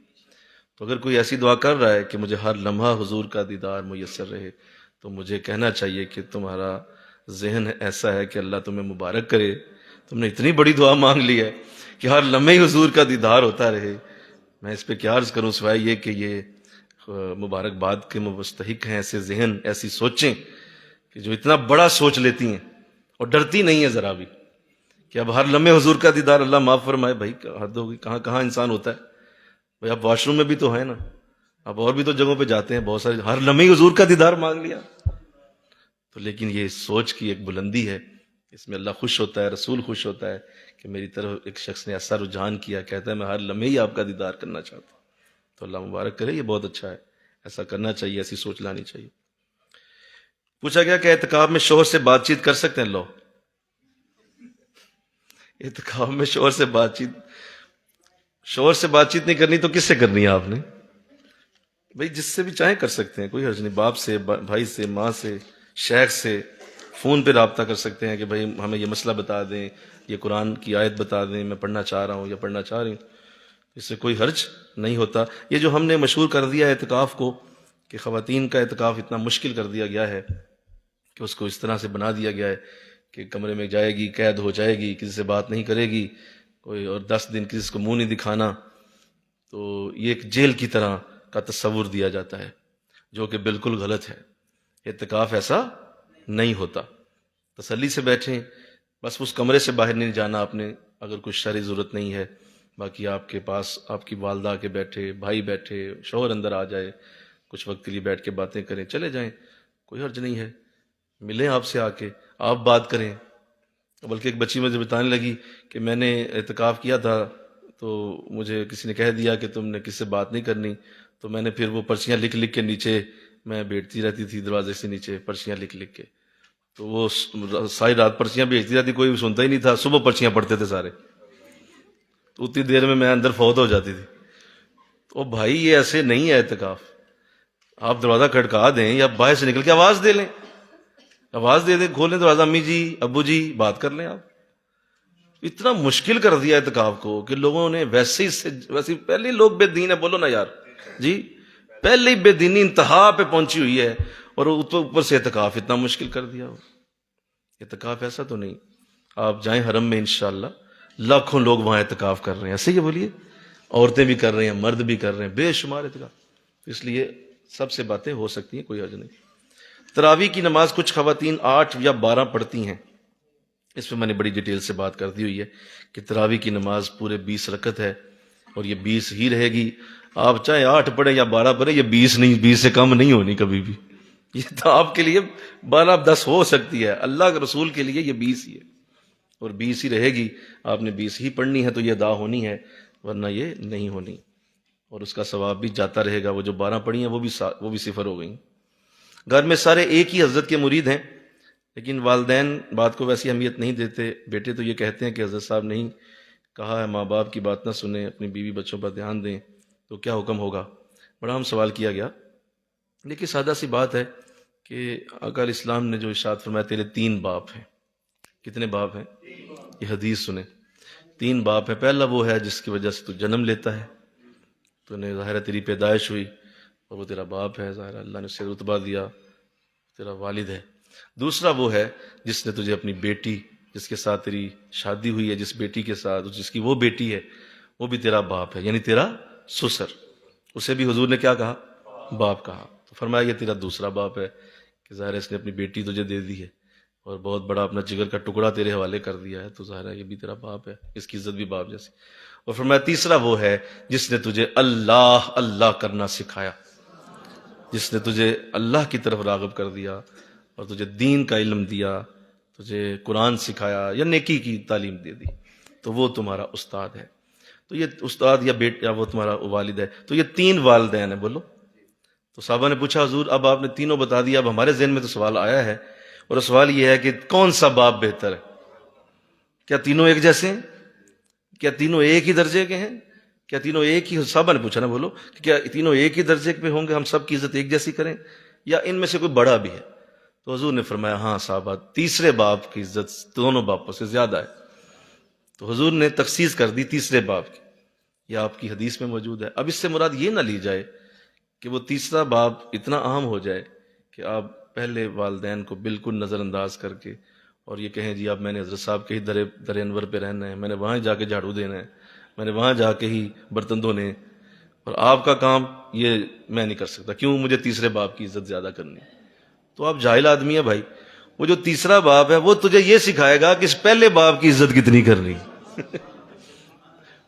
تو اگر کوئی ایسی دعا کر رہا ہے کہ مجھے ہر لمحہ حضور کا دیدار میسر رہے، تو مجھے کہنا چاہیے کہ تمہارا ذہن ایسا ہے کہ اللہ تمہیں مبارک کرے، تم نے اتنی بڑی دعا مانگ لی ہے کہ ہر لمحے حضور کا دیدار ہوتا رہے. میں اس پہ کیا عرض کروں سوائے یہ کہ یہ مبارکباد کے مستحق ہیں ایسے ذہن، ایسی سوچیں کہ جو اتنا بڑا سوچ لیتی ہیں اور ڈرتی نہیں ہے ذرا بھی کہ اب ہر لمحے حضور کا دیدار اللہ معاف فرمائے. بھائی حد ہوگی، کہاں کہاں انسان ہوتا ہے بھائی. آپ واش روم میں بھی تو ہیں نا، آپ اور بھی تو جگہوں پہ جاتے ہیں، بہت سارے، ہر لمحے حضور کا دیدار مانگ لیا. تو لیکن یہ سوچ کی ایک بلندی ہے، اس میں اللہ خوش ہوتا ہے، رسول خوش ہوتا ہے کہ میری طرف ایک شخص نے ایسا رجحان کیا، کہتا ہے میں ہر لمحے ہی آپ کا دیدار کرنا چاہتا ہوں. تو اللہ مبارک کرے، یہ بہت اچھا ہے، ایسا کرنا چاہیے، ایسی سوچ لانی چاہیے. پوچھا گیا کہ اعتکاف میں شوہر سے بات چیت کر سکتے ہیں لوگ؟ اعتکاف میں شوہر سے بات چیت نہیں کرنی تو کس سے کرنی ہے آپ نے؟ بھائی جس سے بھی چاہیں کر سکتے ہیں، کوئی حرج نہیں. باپ سے، بھائی سے، ماں سے، شیخ سے فون پہ رابطہ کر سکتے ہیں کہ بھائی ہمیں یہ مسئلہ بتا دیں، یہ قرآن کی آیت بتا دیں، میں پڑھنا چاہ رہا ہوں یا پڑھنا چاہ رہی ہوں. اس سے کوئی حرج نہیں ہوتا. یہ جو ہم نے مشہور کر دیا ہے اعتکاف کو، کہ خواتین کا اعتکاف اتنا مشکل کر دیا گیا ہے کہ اس کو اس طرح سے بنا دیا گیا ہے کہ کمرے میں جائے گی، قید ہو جائے گی، کسی سے بات نہیں کرے گی کوئی، اور 10 دن کسی کو منہ نہیں دکھانا. تو یہ ایک جیل کی طرح کا تصور دیا جاتا ہے، جو کہ بالکل غلط ہے. اعتکاف ایسا نہیں ہوتا. تسلی سے بیٹھیں، بس اس کمرے سے باہر نہیں جانا آپ نے، اگر کوئی شرعی ضرورت نہیں ہے. باقی آپ کے پاس آپ کی والدہ کے بیٹھے، بھائی بیٹھے، شوہر اندر آ جائے، کچھ وقت کے لیے بیٹھ کے باتیں کریں، چلے جائیں، کوئی حرج نہیں ہے. ملیں آپ سے آ کے، آپ بات کریں. بلکہ ایک بچی مجھے بتانے لگی کہ میں نے اعتکاف کیا تھا تو مجھے کسی نے کہہ دیا کہ تم نے کس سے بات نہیں کرنی، تو میں نے پھر وہ پرچیاں لکھ کے نیچے میں بیٹھتی رہتی تھی دروازے سے نیچے، پرچیاں لکھ کے. تو وہ ساری رات پرچیاں بھیجتی رہتی، کوئی سنتا ہی نہیں تھا. صبح پرچیاں پڑھتے تھے سارے، تو اتنی دیر میں اندر فوت ہو جاتی تھی. تو بھائی یہ ایسے نہیں ہے اعتکاف. آپ دروازہ کھٹکا دیں یا باہر سے نکل کے آواز دے لیں، آواز دے دیں، کھولیں دروازہ، امی جی، ابو جی، بات کر لیں. آپ اتنا مشکل کر دیا اعتکاف کو کہ لوگوں نے ویسے پہلے لوگ بے دین ہے، بولو نا یار جی، پہلے ہی بے دینی انتہا پہ پہنچی ہوئی ہے، اور اوپر سے اعتکاف اتنا مشکل کر دیا. اعتکاف ایسا تو نہیں. آپ جائیں حرم میں، انشاءاللہ لاکھوں لوگ وہاں اعتکاف کر رہے ہیں. ایسے ہی بولیے، عورتیں بھی کر رہے ہیں، مرد بھی کر رہے ہیں، بے شمار اعتکاف. اس لیے سب سے باتیں ہو سکتی ہیں، کوئی حرج نہیں. تراویح کی نماز کچھ خواتین 8 یا 12 پڑھتی ہیں. اس پہ میں نے بڑی ڈیٹیل سے بات کر دی ہوئی ہے کہ تراویح کی نماز پورے 20 رکعت ہے، اور یہ 20 ہی رہے گی. آپ چاہے 8 پڑھیں یا 12 پڑھیں، یہ 20 نہیں، 20 سے کم نہیں ہونی کبھی بھی. یہ تو آپ کے لیے 12 10 ہو سکتی ہے، اللہ کے رسول کے لیے یہ 20 ہی ہے، اور 20 ہی رہے گی. آپ نے 20 ہی پڑھنی ہے تو یہ ادا ہونی ہے، ورنہ یہ نہیں ہونی. اور اس کا ثواب بھی جاتا رہے گا. وہ جو 12 پڑھی ہیں وہ بھی صفر ہو گئیں. گھر میں سارے ایک ہی حضرت کے مرید ہیں، لیکن والدین بات کو ویسی اہمیت نہیں دیتے. بیٹے تو یہ کہتے ہیں کہ حضرت صاحب نہیں کہا ہے، ماں باپ کی بات نہ سنیں، اپنی بیوی بچوں پر دھیان دیں، تو کیا حکم ہوگا؟ بڑا ہم سوال کیا گیا. لیکن سادہ سی بات ہے کہ آقا علیہ السلام نے جو ارشاد فرمایا، تیرے 3 باپ ہیں. کتنے باپ ہیں؟ یہ حدیث سنیں. 3 باپ ہیں. پہلا وہ ہے جس کی وجہ سے تو جنم لیتا ہے، تو نے ظاہر تیری پیدائش ہوئی، اور وہ تیرا باپ ہے. ظاہر اللہ نے اسے رتبہ دیا، تیرا والد ہے. دوسرا وہ ہے جس نے تجھے اپنی بیٹی، جس کے ساتھ تیری شادی ہوئی ہے، جس بیٹی کے ساتھ، جس کی وہ بیٹی ہے، وہ بھی تیرا باپ ہے، یعنی تیرا سسر. اسے بھی حضور نے کیا کہا؟ باپ کہا. تو فرمایا یہ تیرا دوسرا باپ ہے کہ ظاہر ہے اس نے اپنی بیٹی تجھے دے دی ہے اور بہت بڑا اپنا جگر کا ٹکڑا تیرے حوالے کر دیا ہے، تو ظاہر ہے یہ بھی تیرا باپ ہے، اس کی عزت بھی باپ جیسی. اور فرمایا تیسرا وہ ہے جس نے تجھے اللہ اللہ کرنا سکھایا، جس نے تجھے اللہ کی طرف راغب کر دیا اور تجھے دین کا علم دیا، تجھے قرآن سکھایا یا نیکی کی تعلیم دے دی، تو وہ تمہارا استاد ہے. تو یہ استاد یا بیٹ یا وہ تمہارا والد ہے. تو یہ 3 والدین ہیں. بولو. تو صحابہ نے پوچھا حضور اب آپ نے تینوں بتا دیا، اب ہمارے ذہن میں تو سوال آیا ہے، اور سوال یہ ہے کہ کون سا باپ بہتر ہے؟ کیا تینوں ایک جیسے ہیں؟ کیا تینوں ایک ہی درجے کے ہیں؟ کیا تینوں ایک ہی؟ صحابہ نے پوچھا نا، بولو، کہ کیا تینوں ایک ہی درجے پہ ہوں گے، ہم سب کی عزت ایک جیسی کریں، یا ان میں سے کوئی بڑا بھی ہے؟ تو حضور نے فرمایا ہاں صحابہ، تیسرے باپ کی عزت دونوں باپوں سے زیادہ ہے. تو حضور نے تخصیص کر دی تیسرے باپ کی. یہ آپ کی حدیث میں موجود ہے. اب اس سے مراد یہ نہ لی جائے کہ وہ تیسرا باپ اتنا عام ہو جائے کہ آپ پہلے والدین کو بالکل نظر انداز کر کے اور یہ کہیں جی اب میں نے حضرت صاحب کے ہی در انور پہ رہنا ہے، میں نے وہاں جا کے جھاڑو دینا ہے، میں نے وہاں جا کے ہی برتن دھونے ہیں، اور آپ کا کام یہ میں نہیں کر سکتا، کیوں مجھے تیسرے باپ کی عزت زیادہ کرنی ہے؟ تو آپ جاہل آدمی ہے بھائی. وہ جو تیسرا باپ ہے وہ تجھے یہ سکھائے گا کہ اس پہلے باپ کی عزت کتنی کرنی.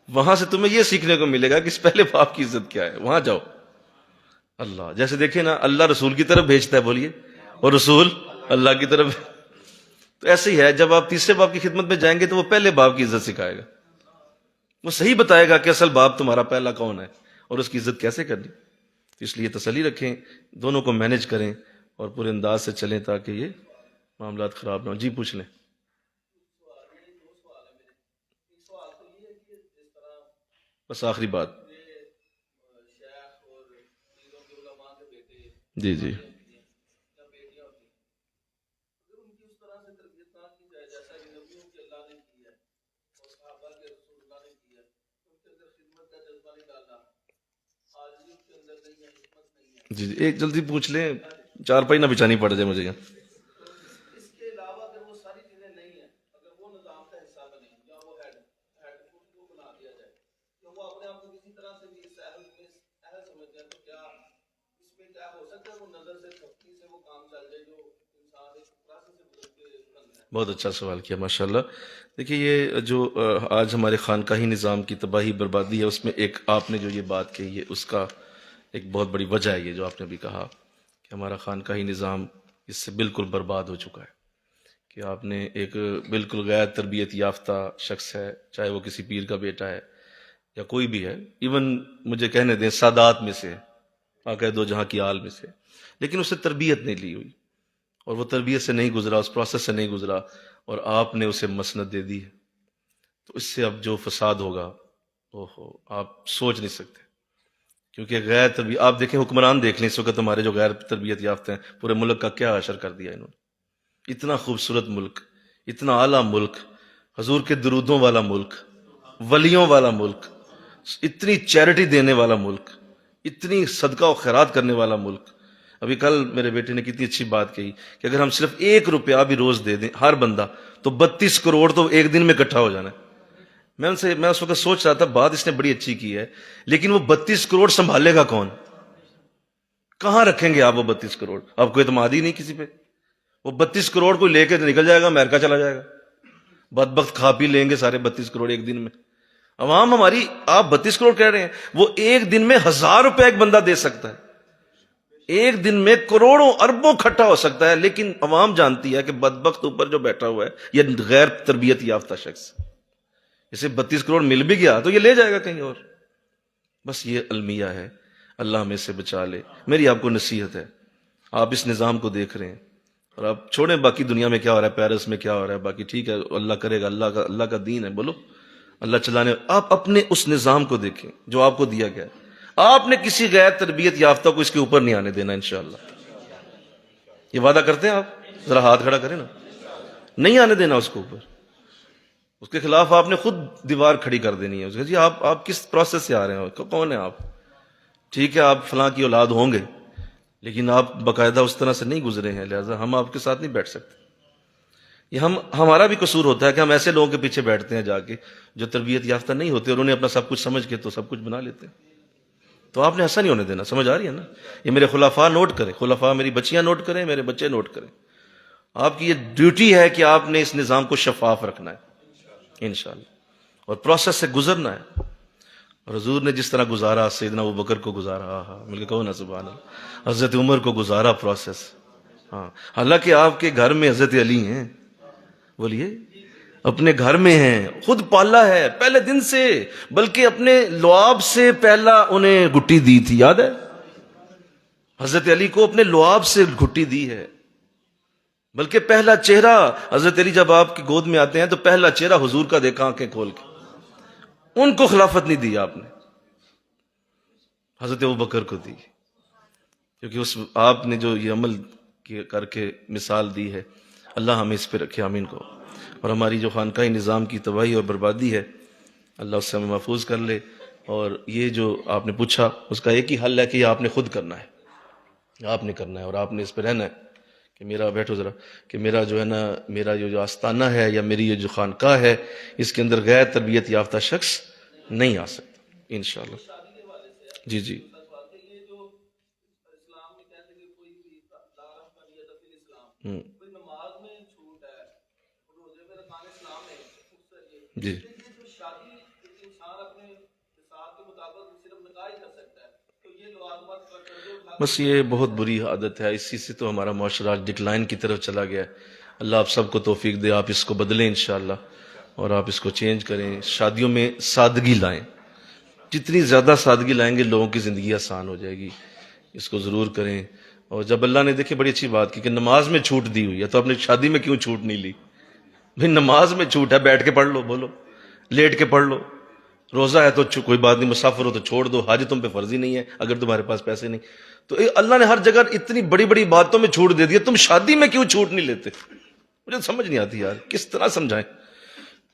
وہاں سے تمہیں یہ سیکھنے کو ملے گا کہ اس پہلے باپ کی عزت کیا ہے. وہاں جاؤ. اللہ جیسے دیکھیں نا، اللہ رسول کی طرف بھیجتا ہے، بولیے، اور رسول اللہ کی طرف. تو ایسے ہی ہے، جب آپ تیسرے باپ کی خدمت میں جائیں گے تو وہ پہلے باپ کی عزت سکھائے گا، وہ صحیح بتائے گا کہ اصل باپ تمہارا پہلا کون ہے اور اس کی عزت کیسے کرنی. اس لیے تسلی رکھیں، دونوں کو مینج کریں اور پورے انداز سے چلیں تاکہ یہ معاملات خراب نہ ہوں. جی پوچھ لیں. بس آخری بات. جی جی جی جی ایک جلدی پوچھ لیں، 4 پائی نہ بچانی پڑ جائے مجھے یہاں. اس کے علاوہ اگر وہ ساری چیزیں نہیں ہیں، اگر وہ نظام کا حصہ بنے یا وہ ہیڈ کو بنا دیا جائے، تو وہ اپنے آپ کو کسی طرح سے بھی اہل سمجھتے ہیں، تو کیا اس میں کیا ہو سکتا ہے وہ نظر سے سختی سے وہ کام چل جائے جو انسان ایک پروسیس سے گزر کے کرنا ہے؟ بہت اچھا سوال کیا ماشاءاللہ. دیکھیے یہ جو آج ہمارے خانقاہی نظام کی تباہی بربادی ہے، اس میں ایک آپ نے جو یہ بات کہی ہے اس کا ایک بہت بڑی وجہ ہے یہ جو آپ نے بھی کہا کہ ہمارا خانقاہی نظام اس سے بالکل برباد ہو چکا ہے. کہ آپ نے ایک بالکل غیر تربیت یافتہ شخص ہے، چاہے وہ کسی پیر کا بیٹا ہے یا کوئی بھی ہے، ایون مجھے کہنے دیں سادات میں سے، آقا دو جہاں کی آل میں سے، لیکن اس سے تربیت نہیں لی ہوئی اور وہ تربیت سے نہیں گزرا، اس پروسیس سے نہیں گزرا، اور آپ نے اسے مسند دے دی ہے. تو اس سے اب جو فساد ہوگا آپ سوچ نہیں سکتے. کیونکہ غیر تربیت، آپ دیکھیں حکمران دیکھ لیں اس وقت ہمارے جو غیر تربیت یافتہ ہیں، پورے ملک کا کیا اشر کر دیا انہوں نے. اتنا خوبصورت ملک، اتنا اعلیٰ ملک، حضور کے درودوں والا ملک، ولیوں والا ملک، اتنی چیریٹی دینے والا ملک، اتنی صدقہ و خیرات کرنے والا ملک. ابھی کل میرے بیٹے نے کتنی اچھی بات کہی کہ اگر ہم صرف 1 روپیہ بھی روز دے دیں ہر بندہ تو 32 کروڑ تو ایک دن میں اکٹھا ہو جانا ہے. میں اس وقت سوچ رہا تھا بات اس نے بڑی اچھی کی ہے، لیکن وہ 32 کروڑ سنبھالے گا کون؟ کہاں رکھیں گے آپ وہ 32 کروڑ؟ آپ کو اعتماد ہی نہیں کسی پہ. وہ 32 کروڑ کو لے کے نکل جائے گا، امریکہ چلا جائے گا، بدبخت کھا پی لیں گے سارے 32 کروڑ ایک دن میں. عوام ہماری، آپ 32 کروڑ کہہ رہے ہیں، وہ ایک دن میں 1000 روپے ایک بندہ دے سکتا ہے، ایک دن میں کروڑوں اربوں کھٹا ہو سکتا ہے، لیکن عوام جانتی ہے کہ بدبخت اوپر جو بیٹھا ہوا ہے یہ غیر تربیت یافتہ شخص، اسے 32 کروڑ مل بھی گیا تو یہ لے جائے گا کہیں اور. بس یہ المیہ ہے، اللہ ہمیں سے بچا لے. میری آپ کو نصیحت ہے، آپ اس نظام کو دیکھ رہے ہیں اور آپ چھوڑیں باقی دنیا میں کیا ہو رہا ہے، پیرس میں کیا ہو رہا ہے، باقی ٹھیک ہے اللہ کرے گا، اللہ کا دین ہے، بولو اللہ چلانے. آپ اپنے اس نظام کو دیکھیں جو آپ کو دیا گیا ہے. آپ نے کسی غیر تربیت یافتہ کو اس کے اوپر نہیں آنے دینا انشاءاللہ. یہ وعدہ کرتے ہیں آپ؟ ذرا ہاتھ کھڑا کریں نا. نہیں آنے دینا اس کو اوپر. اس کے خلاف آپ نے خود دیوار کھڑی کر دینی ہے. جی آپ کس پروسیس سے آ رہے ہیں، کون ہیں آپ؟ ٹھیک ہے آپ فلاں کی اولاد ہوں گے، لیکن آپ باقاعدہ اس طرح سے نہیں گزرے ہیں، لہٰذا ہم آپ کے ساتھ نہیں بیٹھ سکتے. یہ ہمارا بھی قصور ہوتا ہے کہ ہم ایسے لوگوں کے پیچھے بیٹھتے ہیں جا کے جو تربیت یافتہ نہیں ہوتے اور انہیں اپنا سب کچھ سمجھ کے تو سب کچھ بنا لیتے ہیں. تو آپ نے ایسا نہیں ہونے دینا. سمجھ آ رہی ہے نا؟ یہ میرے خلفاء نوٹ کریں، خلفاء میری بچیاں نوٹ کریں، میرے بچے نوٹ کریں. آپ کی یہ ڈیوٹی ہے کہ آپ نے اس نظام کو شفاف رکھنا ہے انشاءاللہ، اور پروسیس سے گزرنا ہے. اور حضور نے جس طرح گزارا، سیدنا ابوبکر کو گزارا، مل کے کہو نا سبحان اللہ، حضرت عمر کو گزارا پروسیس. ہاں، حالانکہ آپ کے گھر میں حضرت علی ہیں، بولیے، اپنے گھر میں ہیں، خود پالا ہے پہلے دن سے، بلکہ اپنے لعاب سے پہلا انہیں گھٹی دی تھی، یاد ہے؟ حضرت علی کو اپنے لعاب سے گھٹی دی ہے، بلکہ پہلا چہرہ حضرت علی جب آپ کی گود میں آتے ہیں تو پہلا چہرہ حضور کا دیکھا آنکھیں کھول کے. ان کو خلافت نہیں دی آپ نے، حضرت ابوبکر کو دی، کیونکہ اس آپ نے جو یہ عمل کر کے مثال دی ہے. اللہ ہمیں اس پہ رکھے، آمین کو. اور ہماری جو خانقاہی نظام کی تباہی اور بربادی ہے، اللہ اس سے ہمیں محفوظ کر لے. اور یہ جو آپ نے پوچھا، اس کا ایک ہی حل ہے کہ یہ آپ نے خود کرنا ہے، آپ نے کرنا ہے، اور آپ نے اس پہ رہنا ہے کہ میرا، بیٹھو ذرا، کہ میرا جو ہے نا، میرا جو آستانہ ہے یا میری یہ جو خانقاہ ہے، اس کے اندر غیر تربیت یافتہ شخص نہیں آ سکتا انشاءاللہ. جی جی یہ جو اسلام میں کہتے ہیں کہ کوئی بھی لا رحمۃ فی الاسلام، کوئی نماز میں چھوٹ ہے، روزے میں رکان اسلام ہے، جی. جو شادی انسان اپنے حساب کے مطابق صرف نکاح ہی کر سکتا ہے، تو یہ لوازمات کر جو بس یہ بہت بری عادت ہے، اسی سے تو ہمارا معاشرہ ڈکلائن کی طرف چلا گیا ہے. اللہ آپ سب کو توفیق دے، آپ اس کو بدلیں انشاءاللہ، اور آپ اس کو چینج کریں. شادیوں میں سادگی لائیں، جتنی زیادہ سادگی لائیں گے لوگوں کی زندگی آسان ہو جائے گی. اس کو ضرور کریں. اور جب اللہ نے دیکھیں بڑی اچھی بات کی کہ نماز میں چھوٹ دی ہوئی ہے، تو اپنی شادی میں کیوں چھوٹ نہیں لی؟ بھئی نماز میں چھوٹ ہے، بیٹھ کے پڑھ لو، بولو، لیٹ کے پڑھ لو. روزہ ہے تو کوئی بات نہیں، مسافر ہو تو چھوڑ دو، حج تم پہ فرضی نہیں ہے اگر تمہارے پاس پیسے نہیں. تو اللہ نے ہر جگہ اتنی بڑی بڑی باتوں میں چھوٹ دے دی ہے، تم شادی میں کیوں چھوٹ نہیں لیتے؟ مجھے سمجھ نہیں آتی یار، کس طرح سمجھائیں.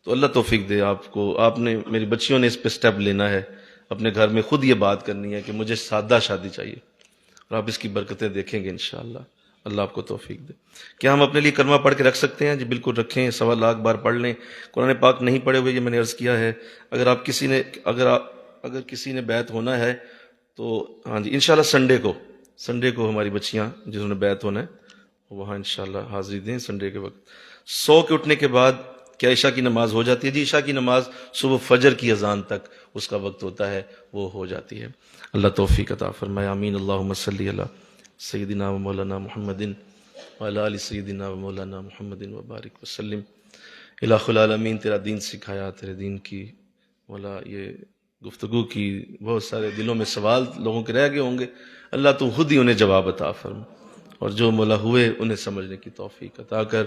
تو اللہ توفیق دے آپ کو. آپ نے، میری بچیوں نے اس پہ سٹیپ لینا ہے، اپنے گھر میں خود یہ بات کرنی ہے کہ مجھے سادہ شادی چاہیے، اور آپ اس کی برکتیں دیکھیں گے انشاءاللہ. اللہ آپ کو توفیق دے. کیا ہم اپنے لیے کلمہ پڑھ کے رکھ سکتے ہیں؟ جی بالکل رکھیں، 1.25 لاکھ بار پڑھ لیں. قرآن پاک نہیں پڑھے ہوئے، یہ میں نے عرض کیا ہے. اگر کسی نے بیعت ہونا ہے تو ہاں جی انشاءاللہ سنڈے کو ہماری بچیاں جنہوں نے بیعت ہونا ہے وہاں انشاءاللہ حاضری دیں سنڈے کے وقت. 100 کے اٹھنے کے بعد کیا عشاء کی نماز ہو جاتی ہے؟ جی عشاء کی نماز صبح فجر کی اذان تک اس کا وقت ہوتا ہے، وہ ہو جاتی ہے. اللہ توفیق عطا فرمائے، آمین. اللہم صلی علی سیدنا و مولانا محمد وعلی آل سیدنا و مولانا محمد وبارک وسلم. الہ العالمین، تیرا دین سکھایا، تیرے دین کی مولا یہ گفتگو کی، بہت سارے دلوں میں سوال لوگوں کے رہ گئے ہوں گے، اللہ تو خود ہی انہیں جواب عطا فرما، اور جو مولا ہوئے انہیں سمجھنے کی توفیق عطا کر.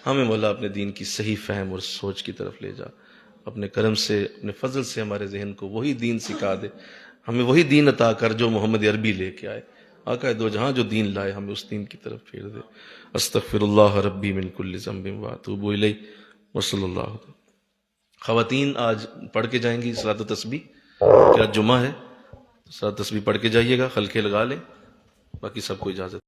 ہمیں مولا اپنے دین کی صحیح فہم اور سوچ کی طرف لے جا. اپنے کرم سے، اپنے فضل سے ہمارے ذہن کو وہی دین سکھا دے. ہمیں وہی دین عطا کر جو محمد عربی لے کے آئے، آقا دو جہاں جو دین لائے، ہمیں اس دین کی طرف پھیر دے. استغفر اللہ ربی من کل ذنب واتوب الیہ وصلی اللہ. خواتین آج پڑھ کے جائیں گی صلاۃ التسبیح، کیا جمعہ ہے، صلاۃ التسبیح پڑھ کے جائیے گا، خلقے لگا لیں. باقی سب کو اجازت.